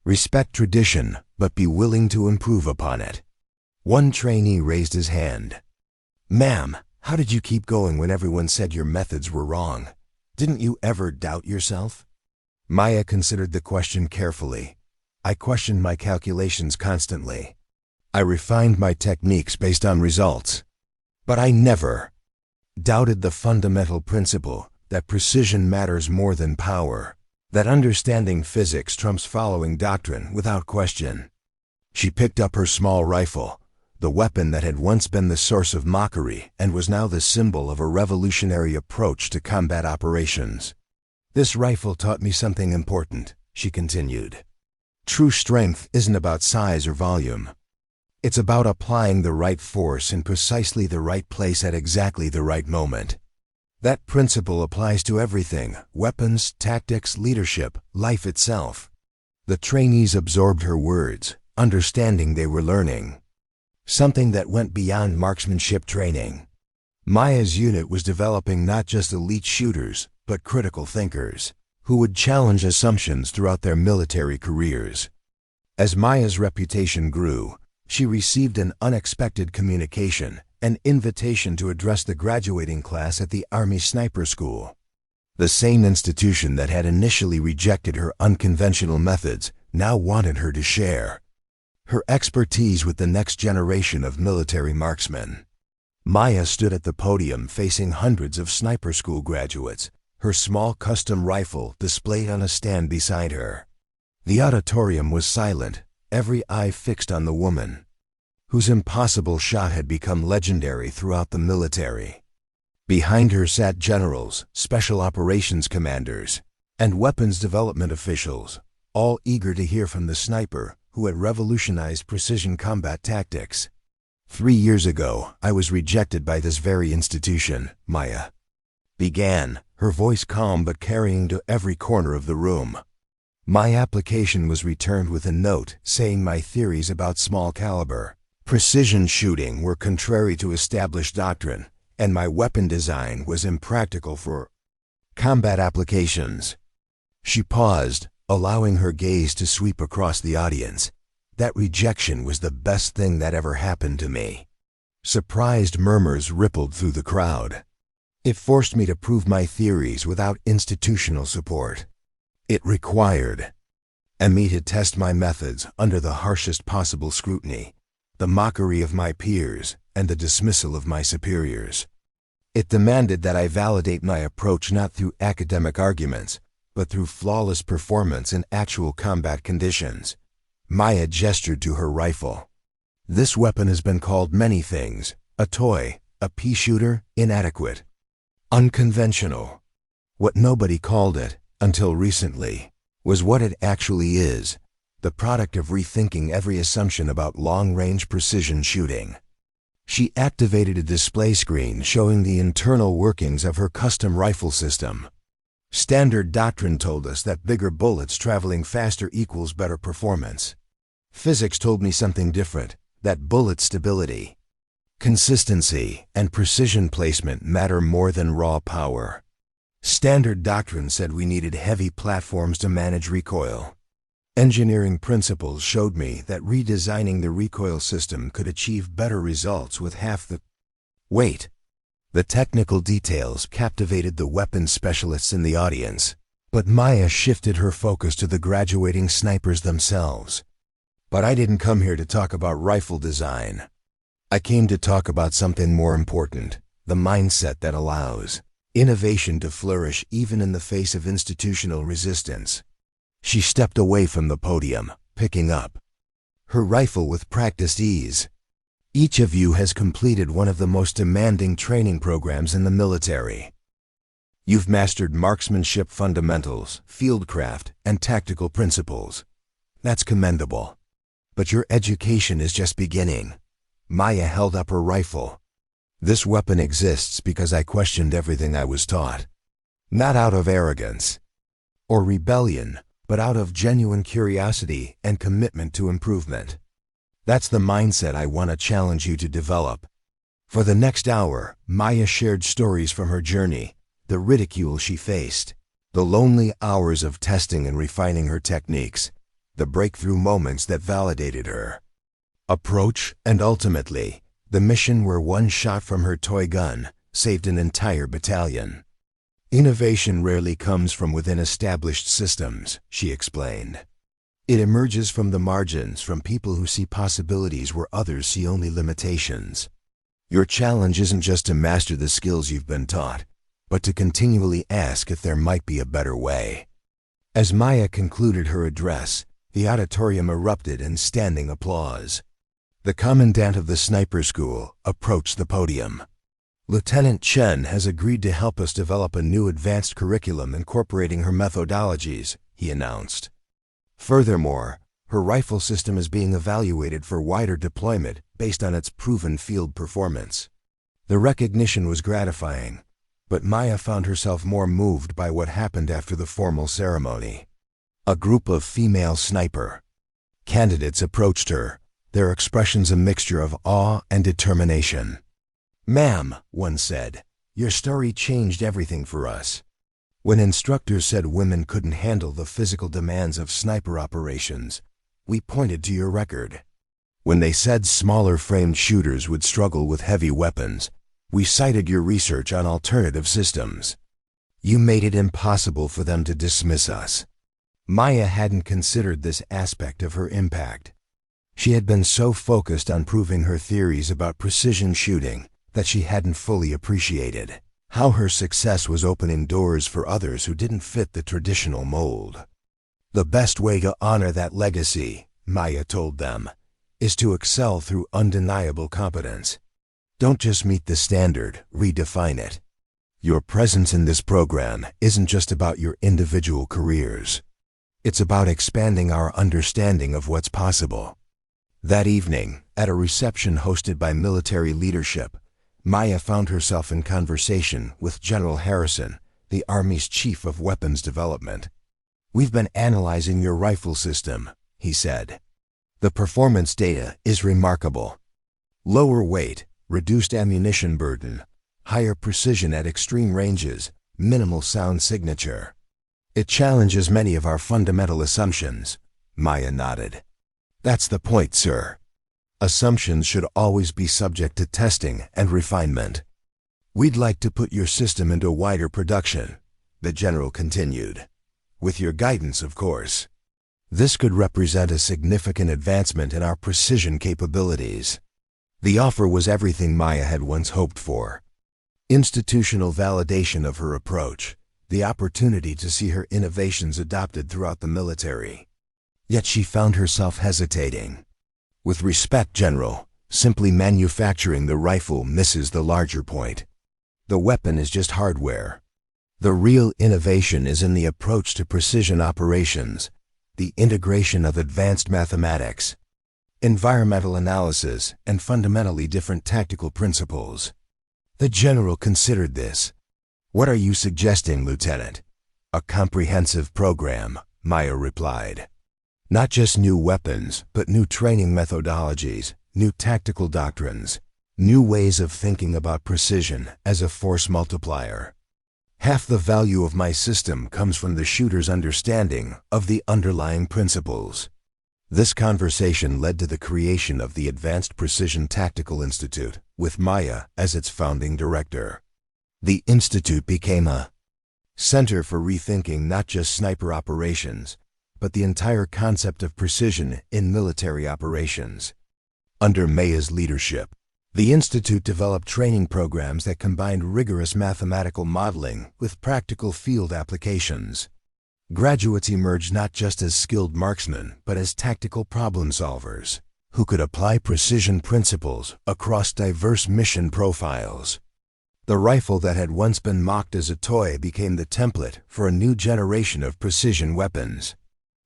Respect tradition, but be willing to improve upon it." One trainee raised his hand. "Ma'am, how did you keep going when everyone said your methods were wrong? Didn't you ever doubt yourself?" Maya considered the question carefully. "I questioned my calculations constantly. I refined my techniques based on results. But I never doubted the fundamental principle that precision matters more than power, that understanding physics trumps following doctrine without question." She picked up her small rifle, the weapon that had once been the source of mockery and was now the symbol of a revolutionary approach to combat operations. "This rifle taught me something important," she continued. "True strength isn't about size or volume. It's about applying the right force in precisely the right place at exactly the right moment. That principle applies to everything: weapons, tactics, leadership, life itself." The trainees absorbed her words, understanding they were learning something that went beyond marksmanship training. Maya's unit was developing not just elite shooters, but critical thinkers, who would challenge assumptions throughout their military careers. As Maya's reputation grew, she received an unexpected communication, an invitation to address the graduating class at the Army Sniper School. The same institution that had initially rejected her unconventional methods now wanted her to share her expertise with the next generation of military marksmen. Maya stood at the podium facing hundreds of sniper school graduates, her small custom rifle displayed on a stand beside her. The auditorium was silent, every eye fixed on the woman, whose impossible shot had become legendary throughout the military. Behind her sat generals, special operations commanders, and weapons development officials, all eager to hear from the sniper who had revolutionized precision combat tactics. 3 years ago, I was rejected by this very institution, Maya began, her voice calm but carrying to every corner of the room. My application was returned with a note saying my theories about small caliber precision shooting were contrary to established doctrine, and my weapon design was impractical for combat applications. She paused, allowing her gaze to sweep across the audience. That rejection was the best thing that ever happened to me. Surprised murmurs rippled through the crowd. It forced me to prove my theories without institutional support. It required me to test my methods under the harshest possible scrutiny, the mockery of my peers, and the dismissal of my superiors. It demanded that I validate my approach not through academic arguments, but through flawless performance in actual combat conditions. Maya gestured to her rifle. This weapon has been called many things: a toy, a pea shooter, inadequate, unconventional. What nobody called it, until recently, was what it actually is, the product of rethinking every assumption about long-range precision shooting. She activated a display screen showing the internal workings of her custom rifle system. Standard doctrine told us that bigger bullets traveling faster equals better performance. Physics told me something different, that bullet stability, consistency, and precision placement matter more than raw power. Standard doctrine said we needed heavy platforms to manage recoil. Engineering principles showed me that redesigning the recoil system could achieve better results with half the weight. The technical details captivated the weapons specialists in the audience, but Maya shifted her focus to the graduating snipers themselves. But I didn't come here to talk about rifle design. I came to talk about something more important, the mindset that allows innovation to flourish even in the face of institutional resistance. She stepped away from the podium, picking up her rifle with practiced ease. Each of you has completed one of the most demanding training programs in the military. You've mastered marksmanship fundamentals, fieldcraft, and tactical principles. That's commendable. But your education is just beginning. Maya held up her rifle. This weapon exists because I questioned everything I was taught. Not out of arrogance or rebellion, but out of genuine curiosity and commitment to improvement. That's the mindset I want to challenge you to develop. For the next hour, Maya shared stories from her journey, the ridicule she faced, the lonely hours of testing and refining her techniques, the breakthrough moments that validated her approach, and ultimately, the mission where one shot from her toy gun saved an entire battalion. Innovation rarely comes from within established systems, she explained. It emerges from the margins, from people who see possibilities where others see only limitations. Your challenge isn't just to master the skills you've been taught, but to continually ask if there might be a better way. As Maya concluded her address, the auditorium erupted in standing applause. The commandant of the sniper school approached the podium. Lieutenant Chen has agreed to help us develop a new advanced curriculum incorporating her methodologies, he announced. Furthermore, her rifle system is being evaluated for wider deployment based on its proven field performance. The recognition was gratifying, but Maya found herself more moved by what happened after the formal ceremony. A group of female sniper candidates approached her, their expressions a mixture of awe and determination. "Ma'am," one said, "your story changed everything for us. When instructors said women couldn't handle the physical demands of sniper operations, we pointed to your record. When they said smaller-framed shooters would struggle with heavy weapons, we cited your research on alternative systems. You made it impossible for them to dismiss us." Maya hadn't considered this aspect of her impact. She had been so focused on proving her theories about precision shooting that she hadn't fully appreciated how her success was opening doors for others who didn't fit the traditional mold. "The best way to honor that legacy," Maya told them, "is to excel through undeniable competence. Don't just meet the standard, redefine it. Your presence in this program isn't just about your individual careers. It's about expanding our understanding of what's possible." That evening, at a reception hosted by military leadership, Maya found herself in conversation with General Harrison, the Army's Chief of Weapons Development. "We've been analyzing your rifle system," he said. "The performance data is remarkable. Lower weight, reduced ammunition burden, higher precision at extreme ranges, minimal sound signature. It challenges many of our fundamental assumptions." Maya nodded. "That's the point, sir. Assumptions should always be subject to testing and refinement. We'd like to put your system into wider production," the general continued. "With your guidance, of course. This could represent a significant advancement in our precision capabilities." The offer was everything Maya had once hoped for. Institutional validation of her approach, the opportunity to see her innovations adopted throughout the military. Yet she found herself hesitating. "With respect, General, simply manufacturing the rifle misses the larger point. The weapon is just hardware. The real innovation is in the approach to precision operations, the integration of advanced mathematics, environmental analysis, and fundamentally different tactical principles." The general considered this. "What are you suggesting, Lieutenant?" "A comprehensive program," Maya replied. "Not just new weapons, but new training methodologies, new tactical doctrines, new ways of thinking about precision as a force multiplier. Half the value of my system comes from the shooter's understanding of the underlying principles." This conversation led to the creation of the Advanced Precision Tactical Institute, with Maya as its founding director. The institute became a center for rethinking not just sniper operations, but the entire concept of precision in military operations. Under Maya's leadership, the institute developed training programs that combined rigorous mathematical modeling with practical field applications. Graduates emerged not just as skilled marksmen, but as tactical problem solvers, who could apply precision principles across diverse mission profiles. The rifle that had once been mocked as a toy became the template for a new generation of precision weapons.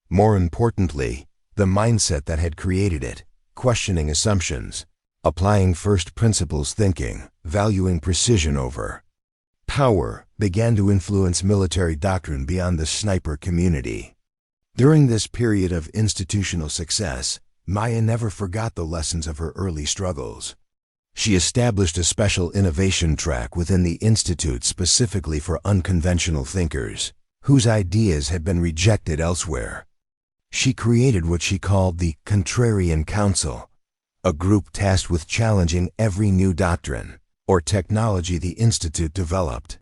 More importantly, the mindset that had created it, questioning assumptions, Applying first principles thinking, valuing precision over power, began to influence military doctrine beyond the sniper community. During this period of institutional success, Maya never forgot the lessons of her early struggles. She established a special innovation track within the Institute specifically for unconventional thinkers, whose ideas had been rejected elsewhere. She created what she called the Contrarian Council, a group tasked with challenging every new doctrine or technology the Institute developed.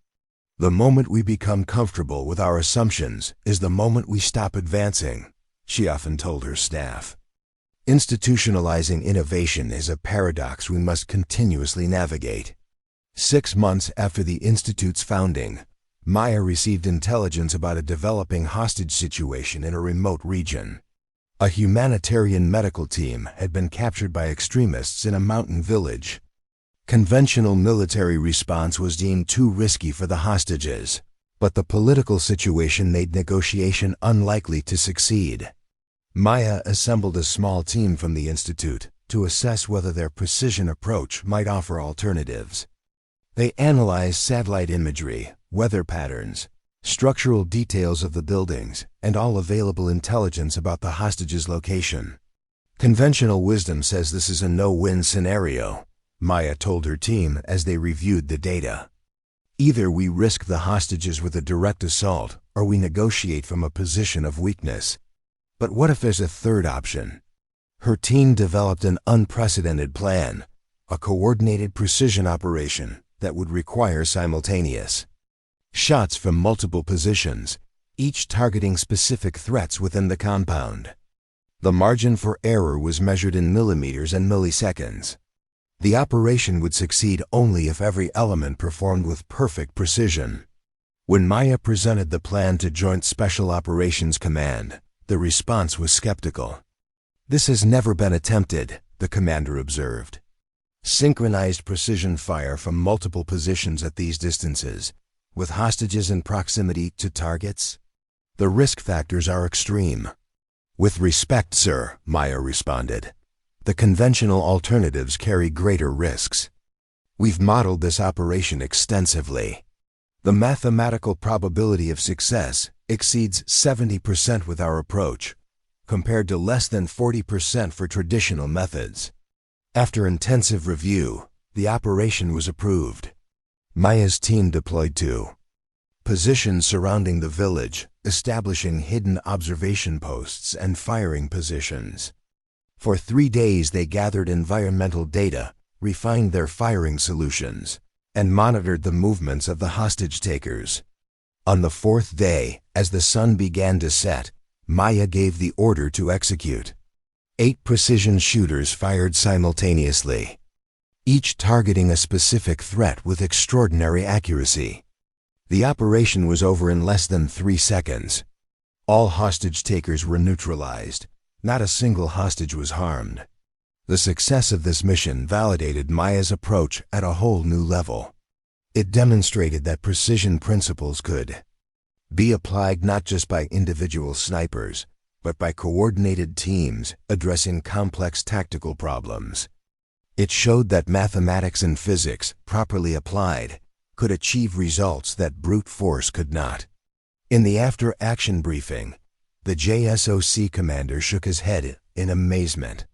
The moment we become comfortable with our assumptions is the moment we stop advancing, she often told her staff. Institutionalizing innovation is a paradox we must continuously navigate. 6 months after the Institute's founding, Maya received intelligence about a developing hostage situation in a remote region. A humanitarian medical team had been captured by extremists in a mountain village. Conventional military response was deemed too risky for the hostages, but the political situation made negotiation unlikely to succeed. Maya assembled a small team from the Institute to assess whether their precision approach might offer alternatives. They analyzed satellite imagery, weather patterns, structural details of the buildings, and all available intelligence about the hostages' location. Conventional wisdom says this is a no-win scenario, Maya told her team as they reviewed the data. Either we risk the hostages with a direct assault, or we negotiate from a position of weakness. But what if there's a third option? Her team developed an unprecedented plan, a coordinated precision operation that would require simultaneous shots from multiple positions, each targeting specific threats within the compound. The margin for error was measured in millimeters and milliseconds. The operation would succeed only if every element performed with perfect precision. When Maya presented the plan to Joint Special Operations Command, the response was skeptical. "This has never been attempted," the commander observed. "Synchronized precision fire from multiple positions at these distances, with hostages in proximity to targets? The risk factors are extreme." "With respect, sir," Maya responded, "the conventional alternatives carry greater risks. We've modeled this operation extensively. The mathematical probability of success exceeds 70% with our approach, compared to less than 40% for traditional methods." After intensive review, the operation was approved. Maya's team deployed to positions surrounding the village, establishing hidden observation posts and firing positions. For 3 days they gathered environmental data, refined their firing solutions, and monitored the movements of the hostage-takers. On the 4th day, as the sun began to set, Maya gave the order to execute. 8 precision shooters fired simultaneously, each targeting a specific threat with extraordinary accuracy. The operation was over in less than 3 seconds. All hostage-takers were neutralized. Not a single hostage was harmed. The success of this mission validated Maya's approach at a whole new level. It demonstrated that precision principles could be applied not just by individual snipers, but by coordinated teams addressing complex tactical problems. It showed that mathematics and physics, properly applied, could achieve results that brute force could not. In the after-action briefing, the JSOC commander shook his head in amazement.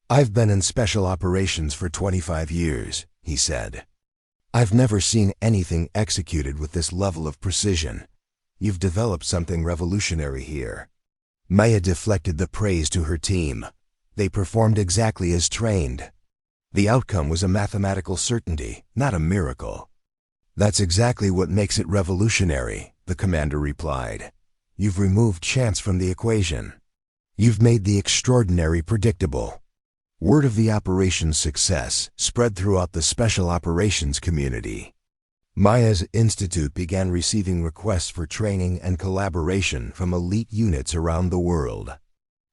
"I've been in special operations for 25 years, he said. "I've never seen anything executed with this level of precision. You've developed something revolutionary here." Maya deflected the praise to her team. They performed exactly as trained. The outcome was a mathematical certainty, not a miracle. "That's exactly what makes it revolutionary," the commander replied. "You've removed chance from the equation. You've made the extraordinary predictable." Word of the operation's success spread throughout the special operations community. Maya's institute began receiving requests for training and collaboration from elite units around the world.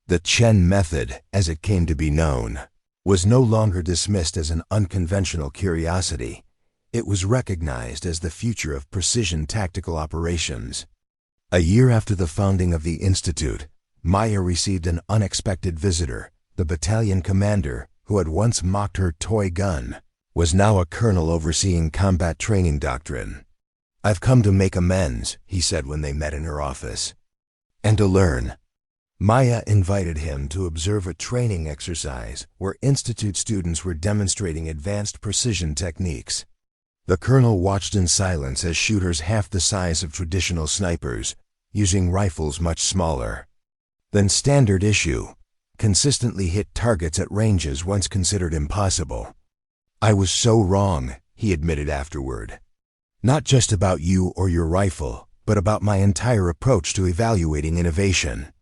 The Chen method, as it came to be known, was no longer dismissed as an unconventional curiosity. It was recognized as the future of precision tactical operations. A year after the founding of the Institute, Maya received an unexpected visitor, the battalion commander, who had once mocked her toy gun, was now a colonel overseeing combat training doctrine. "I've come to make amends," he said when they met in her office, "and to learn." Maya invited him to observe a training exercise where institute students were demonstrating advanced precision techniques. The colonel watched in silence as shooters half the size of traditional snipers, using rifles much smaller than standard issue, consistently hit targets at ranges once considered impossible. "I was so wrong," he admitted afterward. "Not just about you or your rifle, but about my entire approach to evaluating innovation.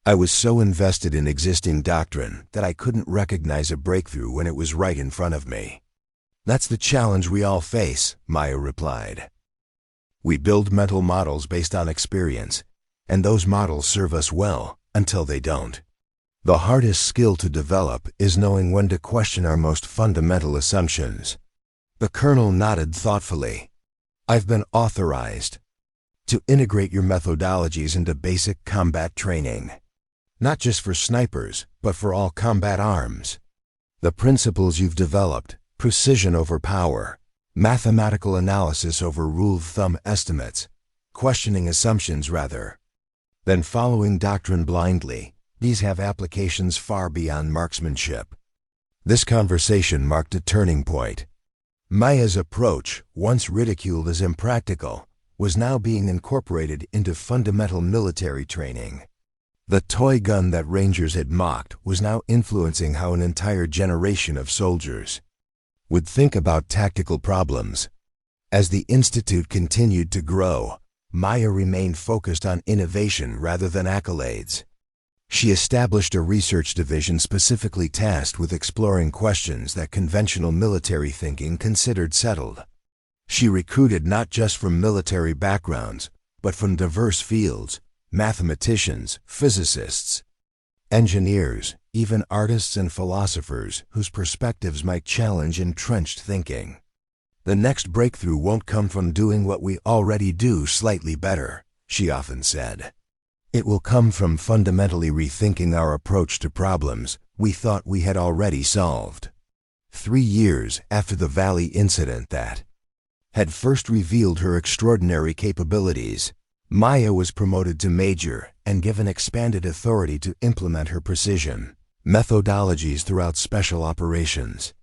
I was so invested in existing doctrine that I couldn't recognize a breakthrough when it was right in front of me." "That's the challenge we all face," Maya replied. "We build mental models based on experience, and those models serve us well until they don't. The hardest skill to develop is knowing when to question our most fundamental assumptions." The colonel nodded thoughtfully. "I've been authorized to integrate your methodologies into basic combat training, not just for snipers, but for all combat arms. The principles you've developed, precision over power, mathematical analysis over rule-of-thumb estimates, questioning assumptions rather than following doctrine blindly, these have applications far beyond marksmanship." This conversation marked a turning point. Maya's approach, once ridiculed as impractical, was now being incorporated into fundamental military training. The toy gun that Rangers had mocked was now influencing how an entire generation of soldiers would think about tactical problems. As the Institute continued to grow, Maya remained focused on innovation rather than accolades. She established a research division specifically tasked with exploring questions that conventional military thinking considered settled. She recruited not just from military backgrounds, but from diverse fields: mathematicians, physicists, engineers, even artists and philosophers whose perspectives might challenge entrenched thinking. "The next breakthrough won't come from doing what we already do slightly better," she often said. "It will come from fundamentally rethinking our approach to problems we thought we had already solved." 3 years after the Valley incident that had first revealed her extraordinary capabilities, Maya was promoted to major and given expanded authority to implement her precision methodologies throughout special operations.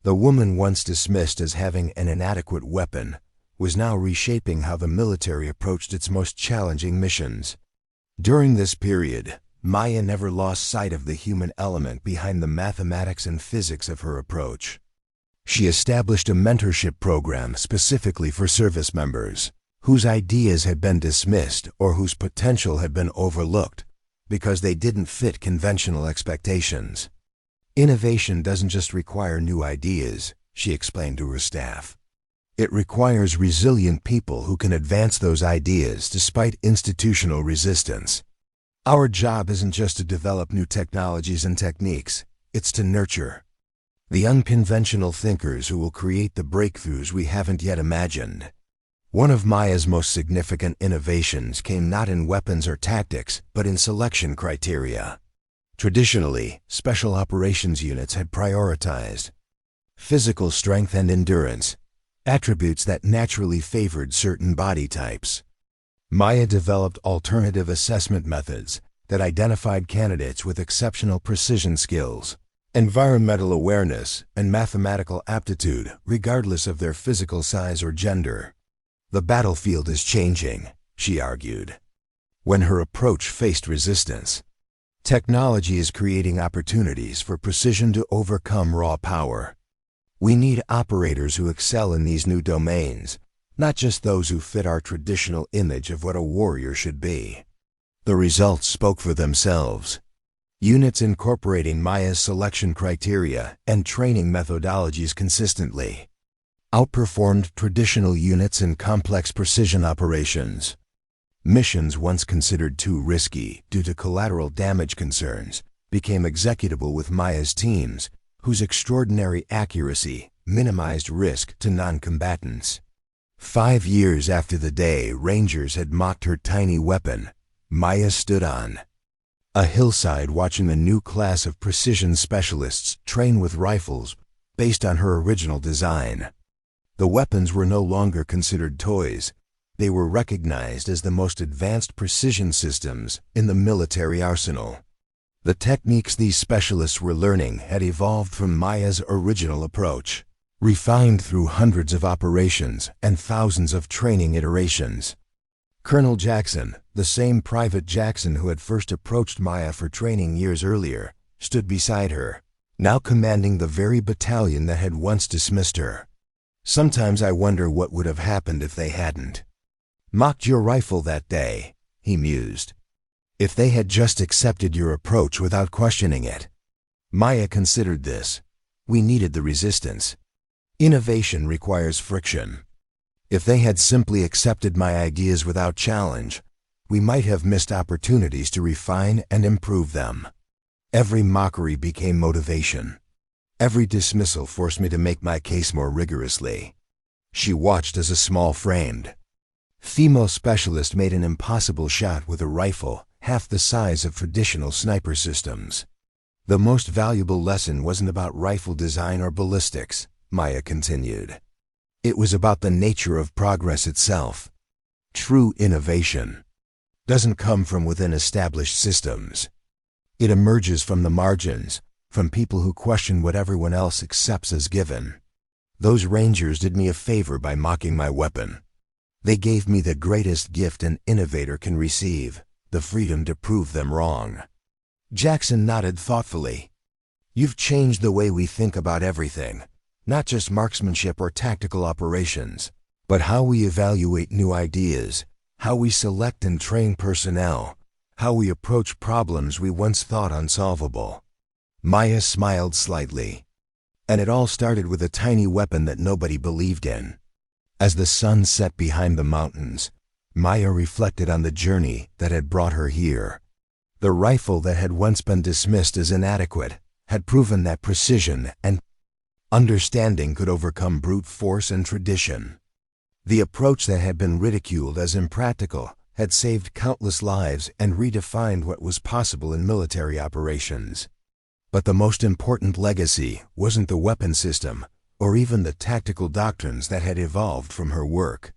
The woman once dismissed as having an inadequate weapon was now reshaping how the military approached its most challenging missions. During this period, Maya never lost sight of the human element behind the mathematics and physics of her approach. She established a mentorship program specifically for service members whose ideas had been dismissed or whose potential had been overlooked because they didn't fit conventional expectations. "Innovation doesn't just require new ideas," she explained to her staff. "It requires resilient people who can advance those ideas despite institutional resistance. Our job isn't just to develop new technologies and techniques, it's to nurture the unconventional thinkers who will create the breakthroughs we haven't yet imagined." One of Maya's most significant innovations came not in weapons or tactics, but in selection criteria. Traditionally, special operations units had prioritized physical strength and endurance, attributes that naturally favored certain body types. Maya developed alternative assessment methods that identified candidates with exceptional precision skills, environmental awareness, and mathematical aptitude, regardless of their physical size or gender. "The battlefield is changing," she argued. When her approach faced resistance, technology is creating opportunities for precision to overcome raw power. We need operators who excel in these new domains, not just those who fit our traditional image of what a warrior should be. The results spoke for themselves. Units incorporating Maya's selection criteria and training methodologies consistently outperformed traditional units in complex precision operations. Missions once considered too risky due to collateral damage concerns became executable with Maya's teams, whose extraordinary accuracy minimized risk to non-combatants. 5 years after the day Rangers had mocked her tiny weapon, Maya stood on A hillside watching the new class of precision specialists train with rifles based on her original design. The weapons were no longer considered toys. They were recognized as the most advanced precision systems in the military arsenal. The techniques these specialists were learning had evolved from Maya's original approach, refined through hundreds of operations and thousands of training iterations. Colonel Jackson, the same Private Jackson who had first approached Maya for training years earlier, stood beside her, now commanding the very battalion that had once dismissed her. Sometimes I wonder what would have happened if they hadn't mocked your rifle that day, he mused. If they had just accepted your approach without questioning it. Maya considered this. We needed the resistance. Innovation requires friction. If they had simply accepted my ideas without challenge, we might have missed opportunities to refine and improve them. Every mockery became motivation. Every dismissal forced me to make my case more rigorously. She watched as a small-framed female specialist made an impossible shot with a rifle half the size of traditional sniper systems. The most valuable lesson wasn't about rifle design or ballistics, Maya continued. It was about the nature of progress itself. True innovation doesn't come from within established systems. It emerges from the margins, from people who question what everyone else accepts as given. Those Rangers did me a favor by mocking my weapon. They gave me the greatest gift an innovator can receive, the freedom to prove them wrong. Jackson nodded thoughtfully. You've changed the way we think about everything, not just marksmanship or tactical operations, but how we evaluate new ideas, how we select and train personnel, how we approach problems we once thought unsolvable. Maya smiled slightly. And it all started with a tiny weapon that nobody believed in. As the sun set behind the mountains, Maya reflected on the journey that had brought her here. The rifle that had once been dismissed as inadequate had proven that precision and understanding could overcome brute force and tradition. The approach that had been ridiculed as impractical had saved countless lives and redefined what was possible in military operations. But the most important legacy wasn't the weapon system or even the tactical doctrines that had evolved from her work.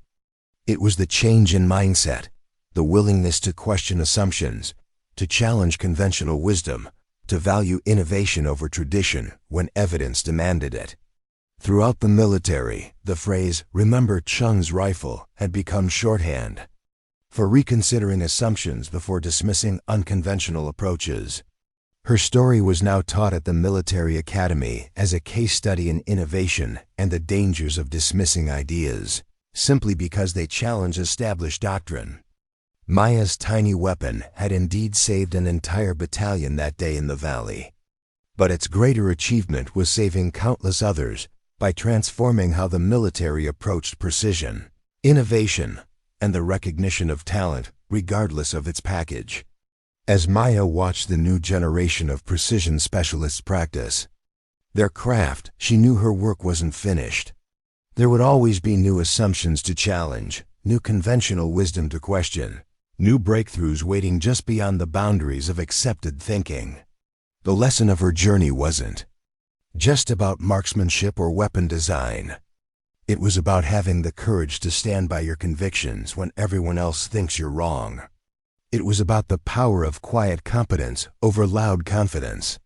It was the change in mindset, the willingness to question assumptions, to challenge conventional wisdom, to value innovation over tradition when evidence demanded it. Throughout the military, the phrase, "Remember Chun's rifle," had become shorthand for reconsidering assumptions before dismissing unconventional approaches. Her story was now taught at the military academy as a case study in innovation and the dangers of dismissing ideas, simply because they challenge established doctrine. Maya's tiny weapon had indeed saved an entire battalion that day in the valley. But its greater achievement was saving countless others by transforming how the military approached precision, innovation, and the recognition of talent, regardless of its package. As Maya watched the new generation of precision specialists practice their craft, she knew her work wasn't finished. There would always be new assumptions to challenge, new conventional wisdom to question, new breakthroughs waiting just beyond the boundaries of accepted thinking. The lesson of her journey wasn't just about marksmanship or weapon design. It was about having the courage to stand by your convictions when everyone else thinks you're wrong. It was about the power of quiet competence over loud confidence.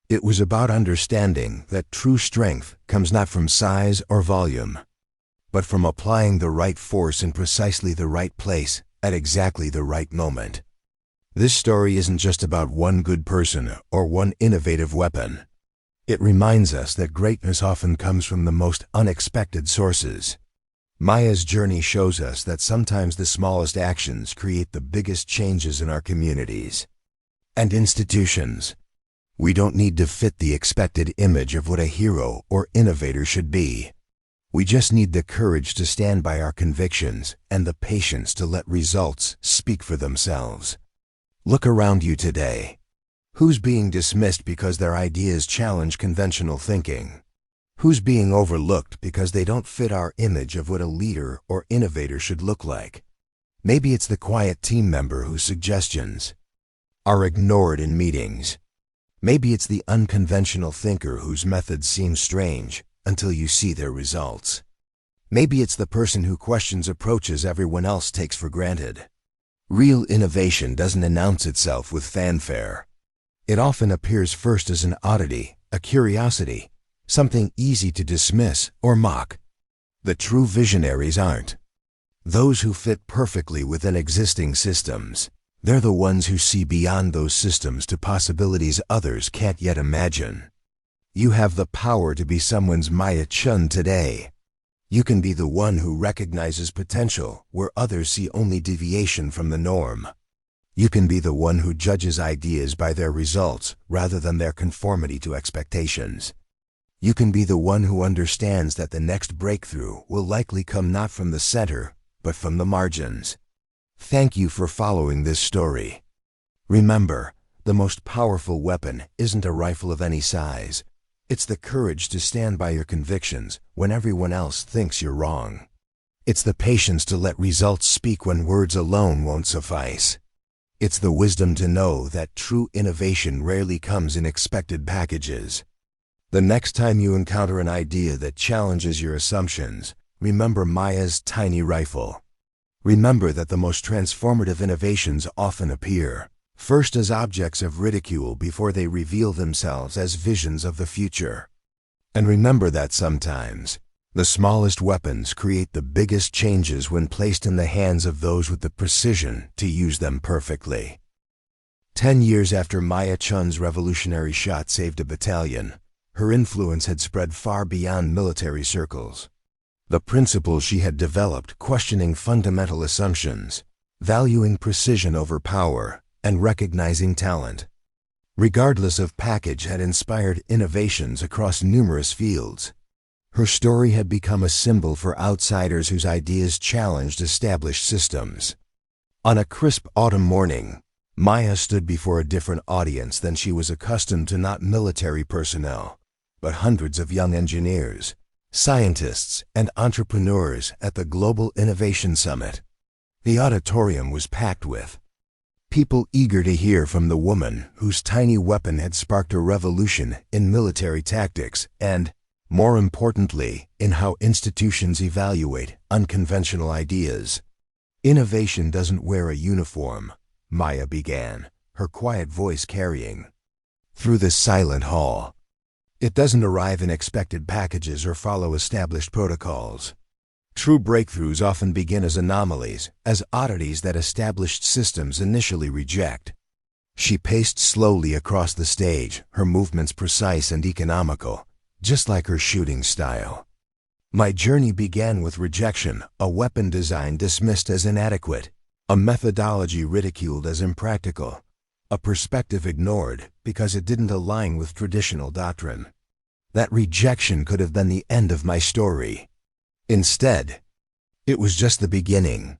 It was about understanding that true strength comes not from size or volume, but from applying the right force in precisely the right place at exactly the right moment. This story isn't just about one good person or one innovative weapon. It reminds us that greatness often comes from the most unexpected sources. Maya's journey shows us that sometimes the smallest actions create the biggest changes in our communities and institutions. We don't need to fit the expected image of what a hero or innovator should be. We just need the courage to stand by our convictions and the patience to let results speak for themselves. Look around you today. Who's being dismissed because their ideas challenge conventional thinking? Who's being overlooked because they don't fit our image of what a leader or innovator should look like? Maybe it's the quiet team member whose suggestions are ignored in meetings. Maybe it's the unconventional thinker whose methods seem strange until you see their results. Maybe it's the person who questions approaches everyone else takes for granted. Real innovation doesn't announce itself with fanfare. It often appears first as an oddity, a curiosity, something easy to dismiss or mock. The true visionaries aren't those who fit perfectly within existing systems. They're the ones who see beyond those systems to possibilities others can't yet imagine. You have the power to be someone's Maya Chen today. You can be the one who recognizes potential where others see only deviation from the norm. You can be the one who judges ideas by their results rather than their conformity to expectations. You can be the one who understands that the next breakthrough will likely come not from the center, but from the margins. Thank you for following this story. Remember, the most powerful weapon isn't a rifle of any size. It's the courage to stand by your convictions when everyone else thinks you're wrong. It's the patience to let results speak when words alone won't suffice. It's the wisdom to know that true innovation rarely comes in expected packages. The next time you encounter an idea that challenges your assumptions, remember Maya's tiny rifle. Remember that the most transformative innovations often appear first as objects of ridicule before they reveal themselves as visions of the future. And remember that sometimes, the smallest weapons create the biggest changes when placed in the hands of those with the precision to use them perfectly. 10 years after Maya Chun's revolutionary shot saved a battalion, her influence had spread far beyond military circles. The principles she had developed, questioning fundamental assumptions, valuing precision over power, and recognizing talent, regardless of package, had inspired innovations across numerous fields. Her story had become a symbol for outsiders whose ideas challenged established systems. On a crisp autumn morning, Maya stood before a different audience than she was accustomed to, not military personnel, but hundreds of young engineers, scientists, and entrepreneurs at the Global Innovation Summit. The auditorium was packed with people eager to hear from the woman whose tiny weapon had sparked a revolution in military tactics and, more importantly, in how institutions evaluate unconventional ideas. Innovation doesn't wear a uniform, Maya began, her quiet voice carrying through the silent hall. It doesn't arrive in expected packages or follow established protocols. True breakthroughs often begin as anomalies, as oddities that established systems initially reject. She paced slowly across the stage, her movements precise and economical, just like her shooting style. My journey began with rejection, a weapon design dismissed as inadequate, a methodology ridiculed as impractical, a perspective ignored because it didn't align with traditional doctrine. That rejection could have been the end of my story. Instead, it was just the beginning.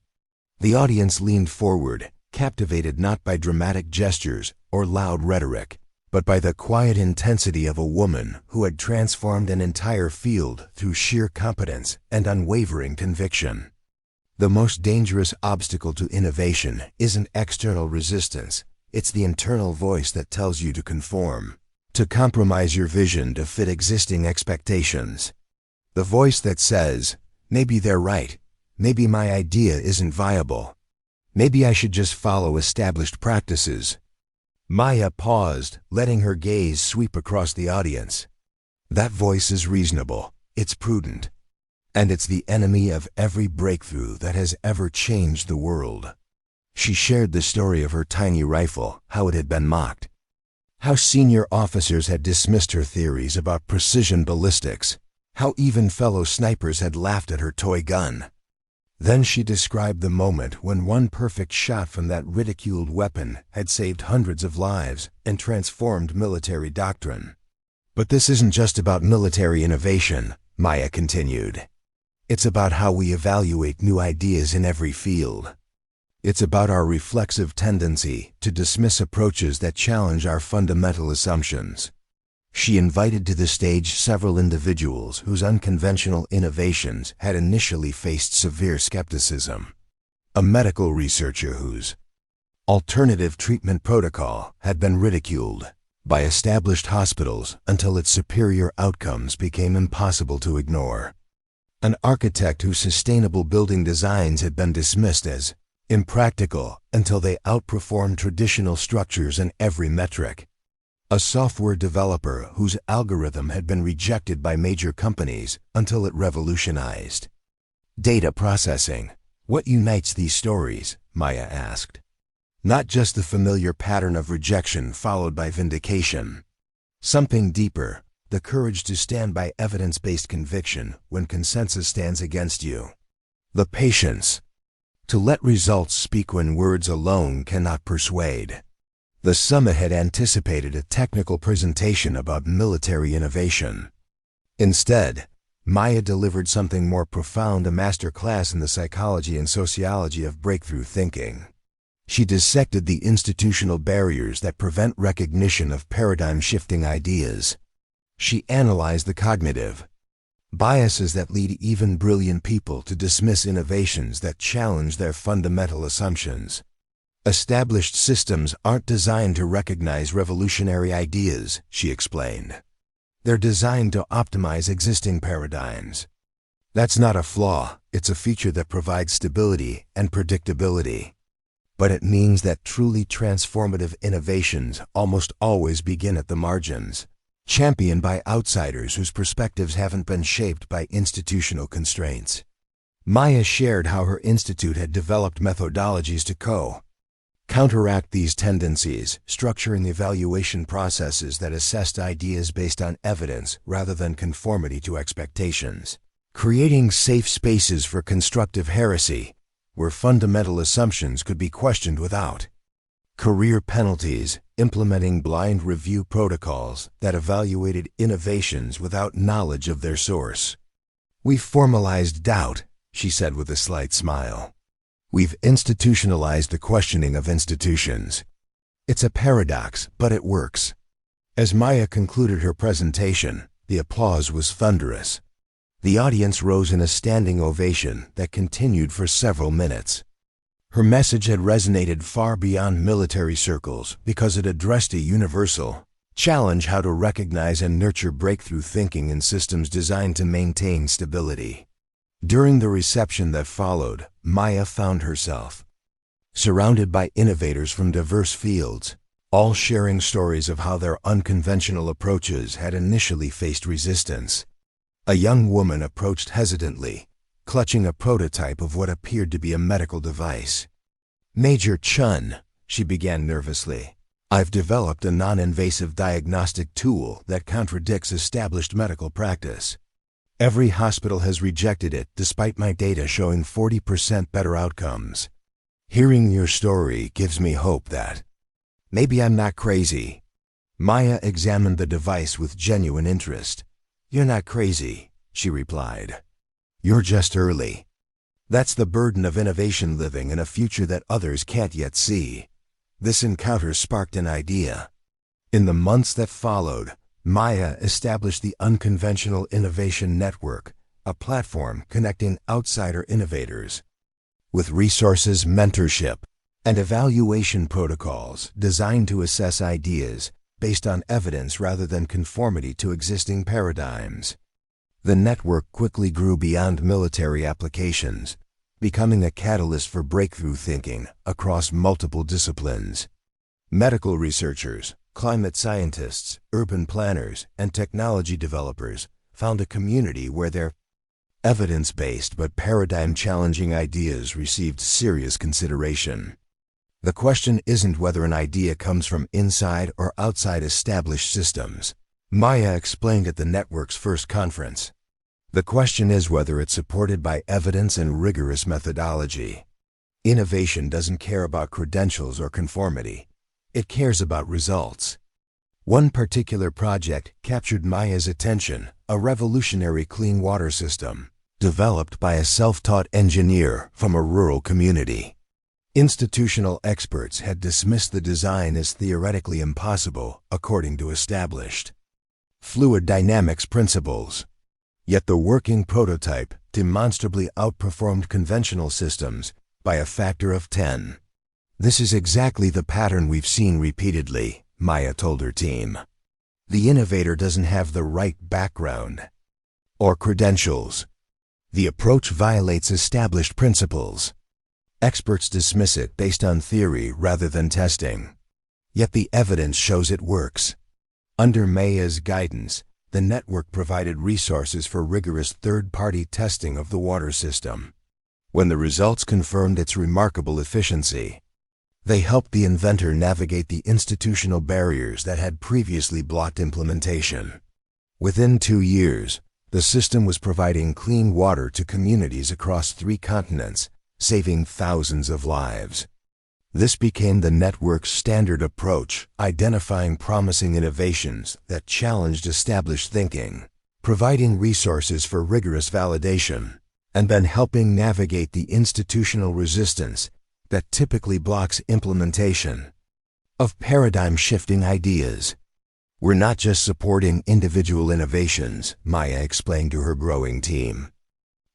The audience leaned forward, captivated not by dramatic gestures or loud rhetoric, but by the quiet intensity of a woman who had transformed an entire field through sheer competence and unwavering conviction. The most dangerous obstacle to innovation isn't external resistance, it's the internal voice that tells you to conform, to compromise your vision to fit existing expectations. The voice that says, maybe they're right, maybe my idea isn't viable, maybe I should just follow established practices. Maya paused, letting her gaze sweep across the audience. That voice is reasonable, it's prudent, and it's the enemy of every breakthrough that has ever changed the world. She shared the story of her tiny rifle, how it had been mocked, how senior officers had dismissed her theories about precision ballistics, how even fellow snipers had laughed at her toy gun. Then she described the moment when one perfect shot from that ridiculed weapon had saved hundreds of lives and transformed military doctrine. But this isn't just about military innovation, Maya continued. It's about how we evaluate new ideas in every field. It's about our reflexive tendency to dismiss approaches that challenge our fundamental assumptions. She invited to the stage several individuals whose unconventional innovations had initially faced severe skepticism. A medical researcher whose alternative treatment protocol had been ridiculed by established hospitals until its superior outcomes became impossible to ignore. An architect whose sustainable building designs had been dismissed as impractical until they outperformed traditional structures in every metric. A software developer whose algorithm had been rejected by major companies until it revolutionized data processing. What unites these stories? Maya asked. Not just the familiar pattern of rejection followed by vindication. Something deeper, the courage to stand by evidence-based conviction when consensus stands against you. The patience to let results speak when words alone cannot persuade. The summit had anticipated a technical presentation about military innovation. Instead, Maya delivered something more profound, a master class in the psychology and sociology of breakthrough thinking. She dissected the institutional barriers that prevent recognition of paradigm-shifting ideas. She analyzed the cognitive biases that lead even brilliant people to dismiss innovations that challenge their fundamental assumptions. Established systems aren't designed to recognize revolutionary ideas, she explained. They're designed to optimize existing paradigms. That's not a flaw, it's a feature that provides stability and predictability. But it means that truly transformative innovations almost always begin at the margins, championed by outsiders whose perspectives haven't been shaped by institutional constraints. Maya shared how her institute had developed methodologies to counteract these tendencies, structuring evaluation processes that assessed ideas based on evidence rather than conformity to expectations, creating safe spaces for constructive heresy, where fundamental assumptions could be questioned without career penalties, implementing blind review protocols that evaluated innovations without knowledge of their source. "We've formalized doubt," she said with a slight smile. "We've institutionalized the questioning of institutions. It's a paradox, but it works." As Maya concluded her presentation, the applause was thunderous. The audience rose in a standing ovation that continued for several minutes. Her message had resonated far beyond military circles because it addressed a universal challenge: how to recognize and nurture breakthrough thinking in systems designed to maintain stability. During the reception that followed, Maya found herself surrounded by innovators from diverse fields, all sharing stories of how their unconventional approaches had initially faced resistance. A young woman approached hesitantly, clutching a prototype of what appeared to be a medical device. "Major Chun," she began nervously, "I've developed a non-invasive diagnostic tool that contradicts established medical practice. Every hospital has rejected it despite my data showing 40% better outcomes. Hearing your story gives me hope that maybe I'm not crazy." Maya examined the device with genuine interest. "You're not crazy," she replied. "You're just early. That's the burden of innovation, living in a future that others can't yet see." This encounter sparked an idea. In the months that followed, Maya established the Unconventional Innovation Network, a platform connecting outsider innovators. With resources, mentorship, and evaluation protocols designed to assess ideas based on evidence rather than conformity to existing paradigms. The network quickly grew beyond military applications, becoming a catalyst for breakthrough thinking across multiple disciplines. Medical researchers, climate scientists, urban planners, and technology developers found a community where their evidence-based but paradigm-challenging ideas received serious consideration. The question isn't whether an idea comes from inside or outside established systems, Maya explained at the network's first conference. The question is whether it's supported by evidence and rigorous methodology. Innovation doesn't care about credentials or conformity. It cares about results. One particular project captured Maya's attention: a revolutionary clean water system, developed by a self-taught engineer from a rural community. Institutional experts had dismissed the design as theoretically impossible, according to established fluid dynamics principles. Yet the working prototype demonstrably outperformed conventional systems by a factor of 10. This is exactly the pattern we've seen repeatedly, Maya told her team. The innovator doesn't have the right background or credentials. The approach violates established principles. Experts dismiss it based on theory rather than testing. Yet the evidence shows it works. Under Maya's guidance, the network provided resources for rigorous third-party testing of the water system. When the results confirmed its remarkable efficiency, they helped the inventor navigate the institutional barriers that had previously blocked implementation. Within 2 years, the system was providing clean water to communities across 3 continents, saving thousands of lives. This became the network's standard approach, identifying promising innovations that challenged established thinking, providing resources for rigorous validation, and then helping navigate the institutional resistance that typically blocks implementation of paradigm-shifting ideas. We're not just supporting individual innovations, Maya explained to her growing team.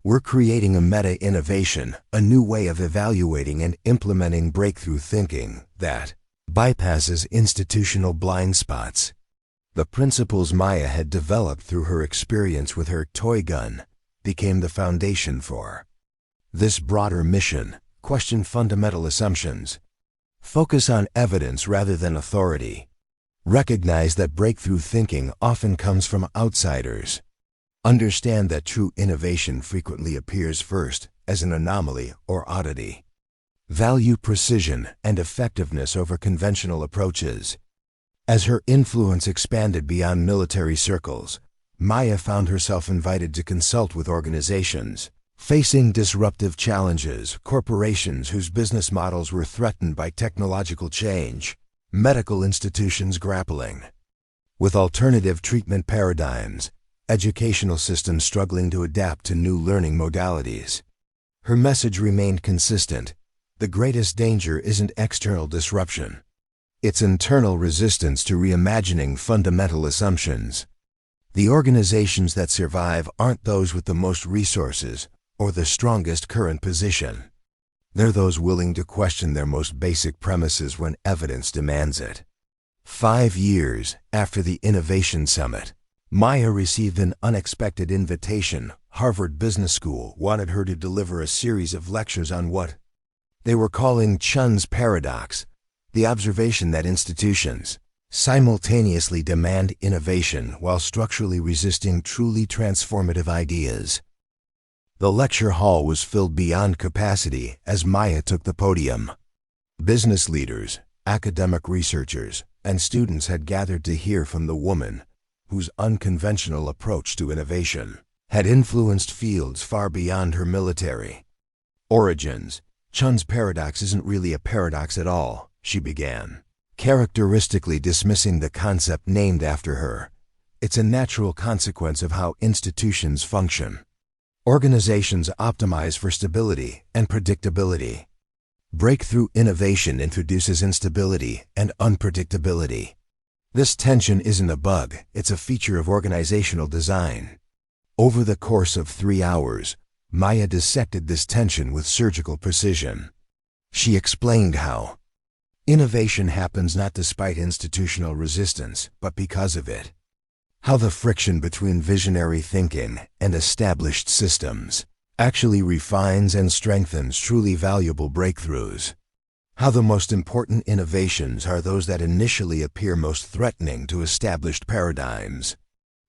We're creating a meta-innovation, a new way of evaluating and implementing breakthrough thinking that bypasses institutional blind spots. The principles Maya had developed through her experience with her toy gun became the foundation for this broader mission. Question fundamental assumptions. Focus on evidence rather than authority. Recognize that breakthrough thinking often comes from outsiders. Understand that true innovation frequently appears first as an anomaly or oddity. Value precision and effectiveness over conventional approaches. As her influence expanded beyond military circles, Maya found herself invited to consult with organizations facing disruptive challenges, corporations whose business models were threatened by technological change, medical institutions grappling with alternative treatment paradigms, educational systems struggling to adapt to new learning modalities. Her message remained consistent. The greatest danger isn't external disruption. It's internal resistance to reimagining fundamental assumptions. The organizations that survive aren't those with the most resources or the strongest current position. They're those willing to question their most basic premises when evidence demands it. 5 years after the Innovation Summit, Maya received an unexpected invitation. Harvard Business School wanted her to deliver a series of lectures on what they were calling Chun's paradox, the observation that institutions simultaneously demand innovation while structurally resisting truly transformative ideas. The lecture hall was filled beyond capacity as Maya took the podium. Business leaders, academic researchers, and students had gathered to hear from the woman whose unconventional approach to innovation had influenced fields far beyond her military origins. Chun's paradox isn't really a paradox at all, she began, characteristically dismissing the concept named after her. It's a natural consequence of how institutions function. Organizations optimize for stability and predictability. Breakthrough innovation introduces instability and unpredictability. This tension isn't a bug, it's a feature of organizational design. Over the course of 3 hours, Maya dissected this tension with surgical precision. She explained how innovation happens not despite institutional resistance, but because of it. How the friction between visionary thinking and established systems actually refines and strengthens truly valuable breakthroughs. How the most important innovations are those that initially appear most threatening to established paradigms.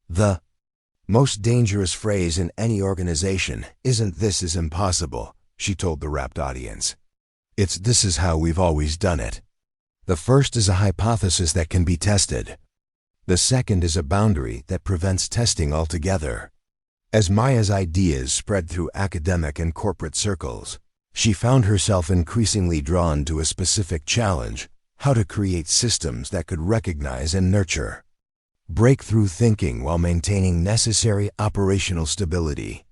The most dangerous phrase in any organization isn't "this is impossible," she told the rapt audience. It's "this is how we've always done it." The first is a hypothesis that can be tested. The second is a boundary that prevents testing altogether. As Maya's ideas spread through academic and corporate circles, she found herself increasingly drawn to a specific challenge: how to create systems that could recognize and nurture breakthrough thinking while maintaining necessary operational stability.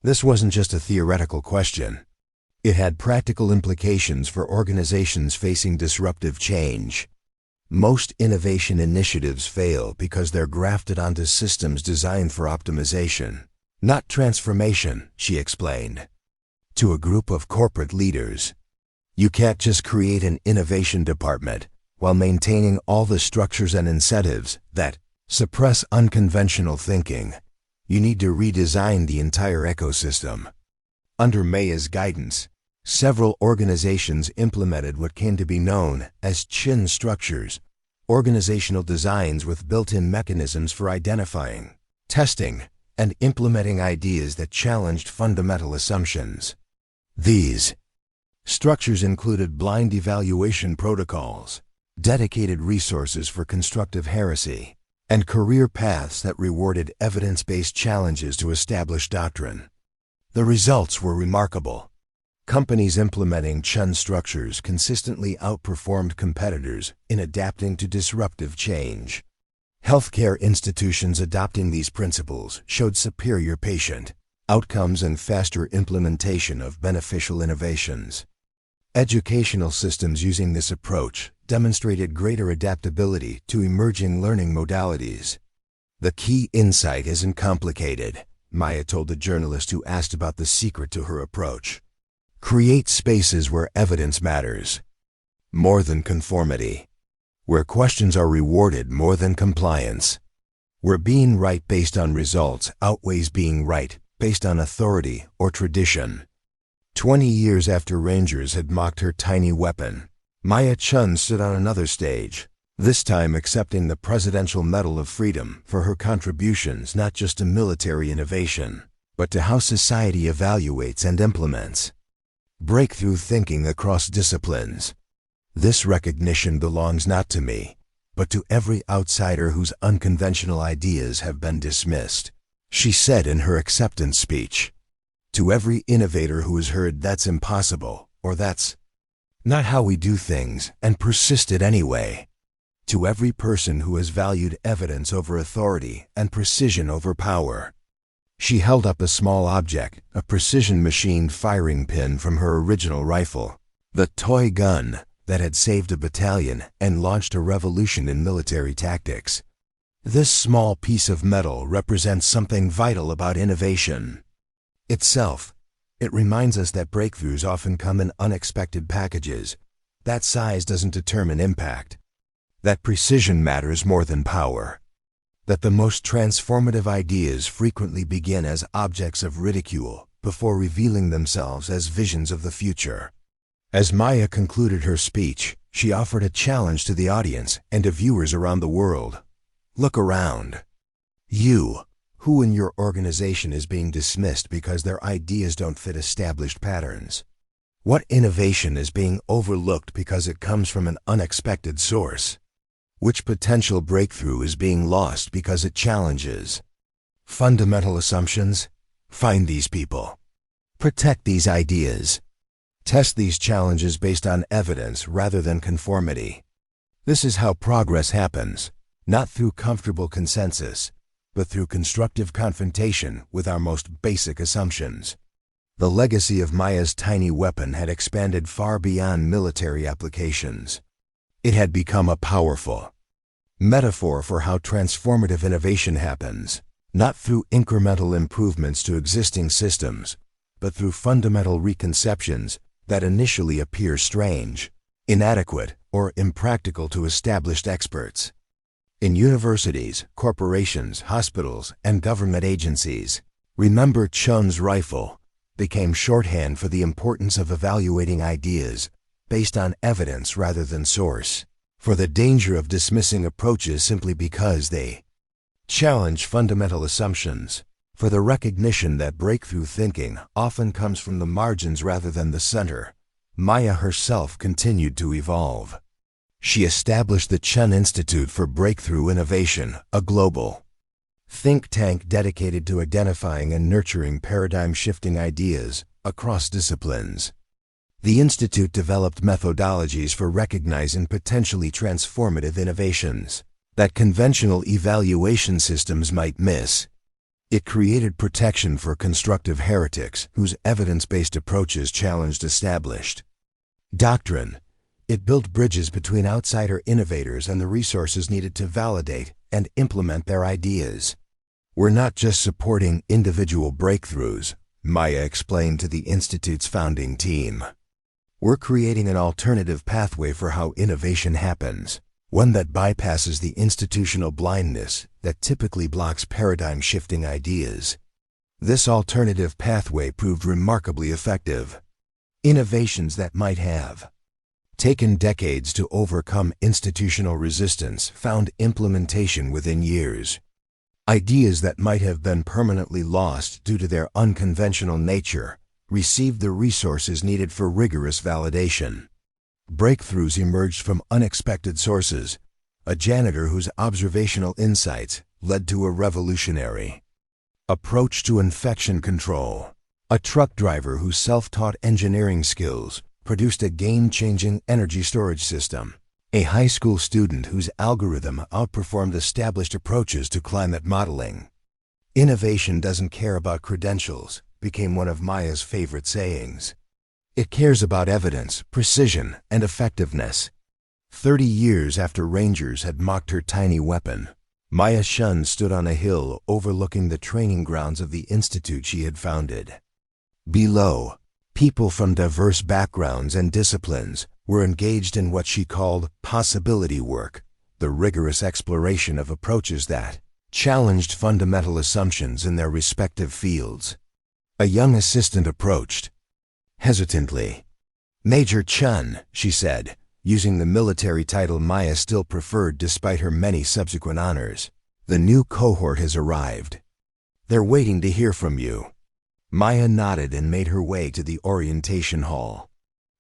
This wasn't just a theoretical question. It had practical implications for organizations facing disruptive change. Most innovation initiatives fail because they're grafted onto systems designed for optimization, not transformation, she explained to a group of corporate leaders. You can't just create an innovation department while maintaining all the structures and incentives that suppress unconventional thinking. You need to redesign the entire ecosystem. Under Maya's guidance, several organizations implemented what came to be known as Chun structures, organizational designs with built-in mechanisms for identifying, testing, and implementing ideas that challenged fundamental assumptions. These structures included blind evaluation protocols, dedicated resources for constructive heresy, and career paths that rewarded evidence-based challenges to established doctrine. The results were remarkable. Companies implementing Chun structures consistently outperformed competitors in adapting to disruptive change. Healthcare institutions adopting these principles showed superior patient outcomes and faster implementation of beneficial innovations. Educational systems using this approach demonstrated greater adaptability to emerging learning modalities. The key insight isn't complicated, Maya told the journalist who asked about the secret to her approach. Create spaces where evidence matters more than conformity, where questions are rewarded more than compliance, where being right based on results outweighs being right based on authority or tradition. 20 years after Rangers had mocked her tiny weapon, Maya Chen stood on another stage, this time accepting the Presidential Medal of Freedom for her contributions not just to military innovation, but to how society evaluates and implements breakthrough thinking across disciplines. This recognition belongs not to me, but to every outsider whose unconventional ideas have been dismissed, she said in her acceptance speech. To every innovator who has heard that's impossible, or that's not how we do things, and persisted anyway. To every person who has valued evidence over authority and precision over power. She held up a small object, a precision-machined firing pin from her original rifle, the toy gun that had saved a battalion and launched a revolution in military tactics. This small piece of metal represents something vital about innovation itself. It reminds us that breakthroughs often come in unexpected packages. That size doesn't determine impact. That precision matters more than power. That the most transformative ideas frequently begin as objects of ridicule before revealing themselves as visions of the future. As Maya concluded her speech, she offered a challenge to the audience and to viewers around the world. Look around. You, who in your organization is being dismissed because their ideas don't fit established patterns? What innovation is being overlooked because it comes from an unexpected source? Which potential breakthrough is being lost because it challenges fundamental assumptions? Find these people. Protect these ideas. Test these challenges based on evidence rather than conformity. This is how progress happens, not through comfortable consensus, but through constructive confrontation with our most basic assumptions. The legacy of Maya's tiny weapon had expanded far beyond military applications. It had become a powerful metaphor for how transformative innovation happens, not through incremental improvements to existing systems, but through fundamental reconceptions that initially appear strange, inadequate, or impractical to established experts. In universities, corporations, hospitals, and government agencies, remember Chun's rifle became shorthand for the importance of evaluating ideas based on evidence rather than source, for the danger of dismissing approaches simply because they challenge fundamental assumptions, for the recognition that breakthrough thinking often comes from the margins rather than the center. Maya herself continued to evolve. She established the Chun Institute for Breakthrough Innovation, a global think tank dedicated to identifying and nurturing paradigm-shifting ideas across disciplines. The Institute developed methodologies for recognizing potentially transformative innovations that conventional evaluation systems might miss. It created protection for constructive heretics whose evidence-based approaches challenged established doctrine. It built bridges between outsider innovators and the resources needed to validate and implement their ideas. We're not just supporting individual breakthroughs, Maya explained to the Institute's founding team. We're creating an alternative pathway for how innovation happens, one that bypasses the institutional blindness that typically blocks paradigm-shifting ideas. This alternative pathway proved remarkably effective. Innovations that might have taken decades to overcome institutional resistance found implementation within years. Ideas that might have been permanently lost due to their unconventional nature received the resources needed for rigorous validation. Breakthroughs emerged from unexpected sources. A janitor whose observational insights led to a revolutionary approach to infection control. A truck driver whose self-taught engineering skills produced a game-changing energy storage system. A high school student whose algorithm outperformed established approaches to climate modeling. Innovation doesn't care about credentials became one of Maya's favorite sayings. It cares about evidence, precision, and effectiveness. 30 years after Rangers had mocked her tiny weapon, Maya Chen stood on a hill overlooking the training grounds of the institute she had founded. Below, people from diverse backgrounds and disciplines were engaged in what she called possibility work, the rigorous exploration of approaches that challenged fundamental assumptions in their respective fields. A young assistant approached. Hesitantly. "Major Chun," she said, using the military title Maya still preferred despite her many subsequent honors. "The new cohort has arrived. They're waiting to hear from you." Maya nodded and made her way to the orientation hall.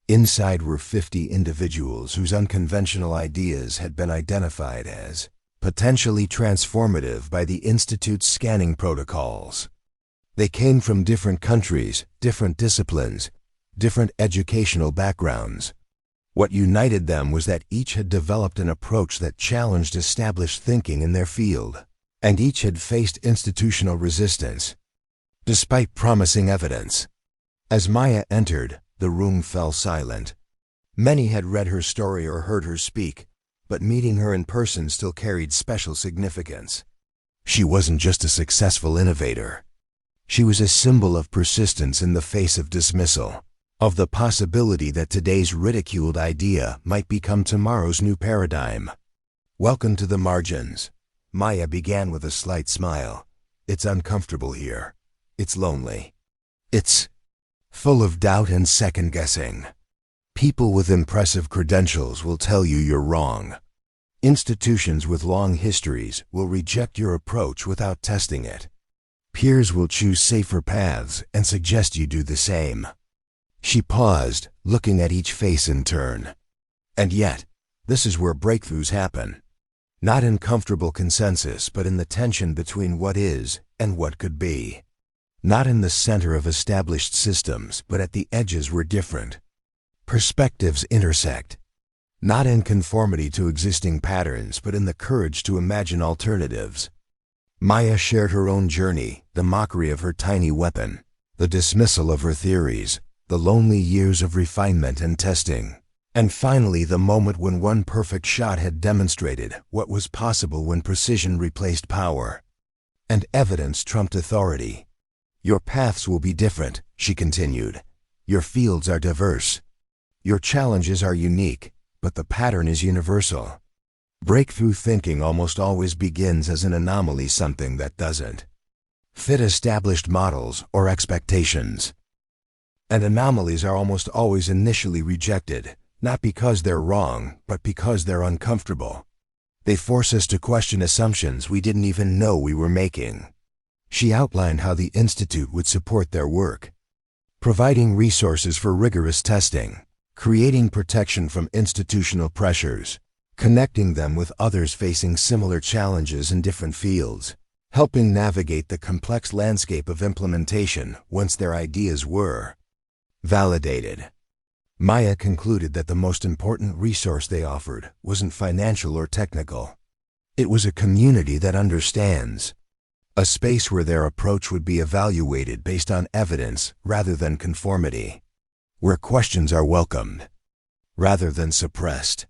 Inside were 50 individuals whose unconventional ideas had been identified as potentially transformative by the Institute's scanning protocols. They came from different countries, different disciplines, different educational backgrounds. What united them was that each had developed an approach that challenged established thinking in their field, and each had faced institutional resistance, despite promising evidence. As Maya entered, the room fell silent. Many had read her story or heard her speak, but meeting her in person still carried special significance. She wasn't just a successful innovator. She was a symbol of persistence in the face of dismissal, of the possibility that today's ridiculed idea might become tomorrow's new paradigm. "Welcome to the margins," Maya began with a slight smile. "It's uncomfortable here. It's lonely. It's full of doubt and second-guessing. People with impressive credentials will tell you you're wrong. Institutions with long histories will reject your approach without testing it. Peers will choose safer paths and suggest you do the same." She paused, looking at each face in turn. And yet, this is where breakthroughs happen. Not in comfortable consensus, but in the tension between what is and what could be. Not in the center of established systems, but at the edges where different perspectives intersect. Not in conformity to existing patterns, but in the courage to imagine alternatives. Maya shared her own journey, the mockery of her tiny weapon, the dismissal of her theories, the lonely years of refinement and testing, and finally the moment when one perfect shot had demonstrated what was possible when precision replaced power, and evidence trumped authority. "Your paths will be different," she continued. "Your fields are diverse. Your challenges are unique, but the pattern is universal. Breakthrough thinking almost always begins as an anomaly, something that doesn't fit established models or expectations. And anomalies are almost always initially rejected, not because they're wrong, but because they're uncomfortable. They force us to question assumptions we didn't even know we were making." She outlined how the Institute would support their work, providing resources for rigorous testing, creating protection from institutional pressures, connecting them with others facing similar challenges in different fields, helping navigate the complex landscape of implementation once their ideas were validated. Maya concluded that the most important resource they offered wasn't financial or technical. It was a community that understands, a space where their approach would be evaluated based on evidence rather than conformity, where questions are welcomed rather than suppressed,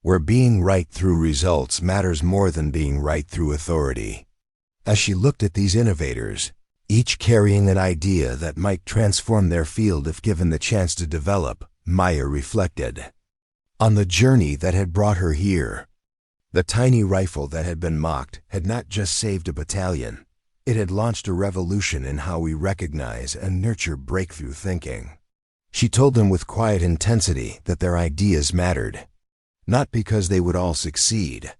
where being right through results matters more than being right through authority. As she looked at these innovators, each carrying an idea that might transform their field if given the chance to develop, Maya reflected. On the journey that had brought her here. The tiny rifle that had been mocked had not just saved a battalion. It had launched a revolution in how we recognize and nurture breakthrough thinking. She told them with quiet intensity that their ideas mattered. Not because they would all succeed.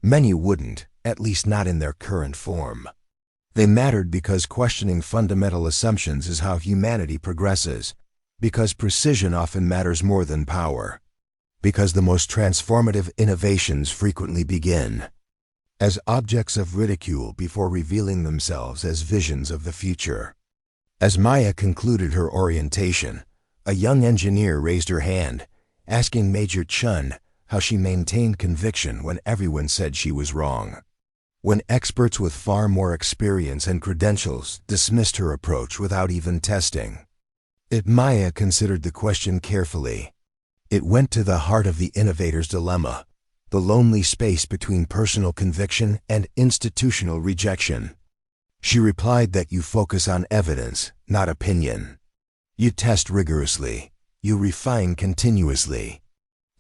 Many wouldn't, at least not in their current form. They mattered because questioning fundamental assumptions is how humanity progresses, because precision often matters more than power, because the most transformative innovations frequently begin as objects of ridicule before revealing themselves as visions of the future. As Maya concluded her orientation, a young engineer raised her hand, asking Major Chun how she maintained conviction when everyone said she was wrong. When experts with far more experience and credentials dismissed her approach without even testing. Maya considered the question carefully. It went to the heart of the innovator's dilemma, the lonely space between personal conviction and institutional rejection. She replied that you focus on evidence, not opinion. You test rigorously. You refine continuously.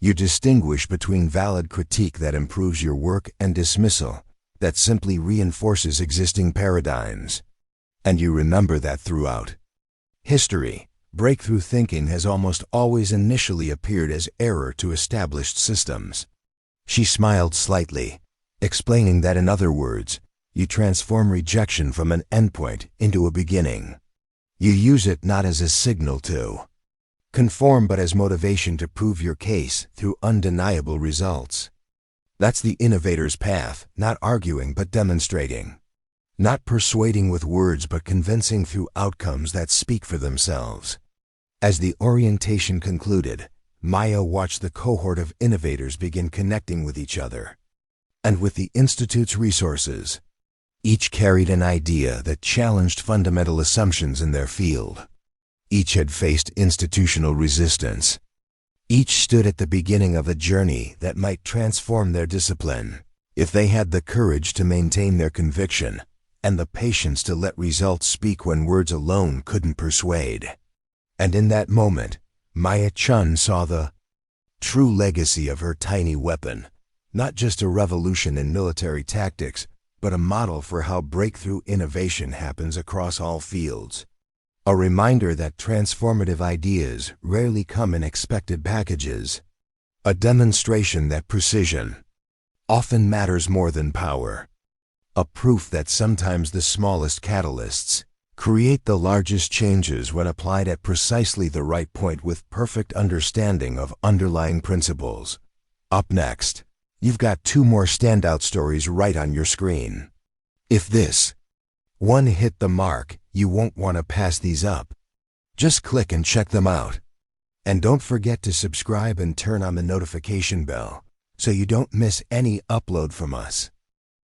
You distinguish between valid critique that improves your work and dismissal that simply reinforces existing paradigms. And you remember that throughout history, breakthrough thinking has almost always initially appeared as error to established systems. She smiled slightly, explaining that in other words, you transform rejection from an endpoint into a beginning. You use it not as a signal to conform but as motivation to prove your case through undeniable results. That's the innovator's path, not arguing but demonstrating. Not persuading with words but convincing through outcomes that speak for themselves. As the orientation concluded, Maya watched the cohort of innovators begin connecting with each other and with the Institute's resources. Each carried an idea that challenged fundamental assumptions in their field. Each had faced institutional resistance. Each stood at the beginning of a journey that might transform their discipline, if they had the courage to maintain their conviction and the patience to let results speak when words alone couldn't persuade. And in that moment, Maya Chen saw the true legacy of her tiny weapon, not just a revolution in military tactics, but a model for how breakthrough innovation happens across all fields. A reminder that transformative ideas rarely come in expected packages. A demonstration that precision often matters more than power. A proof that sometimes the smallest catalysts create the largest changes when applied at precisely the right point with perfect understanding of underlying principles. Up next, you've got 2 more standout stories right on your screen. If this one hit the mark, you won't want to pass these up. Just click and check them out. And don't forget to subscribe and turn on the notification bell so you don't miss any upload from us.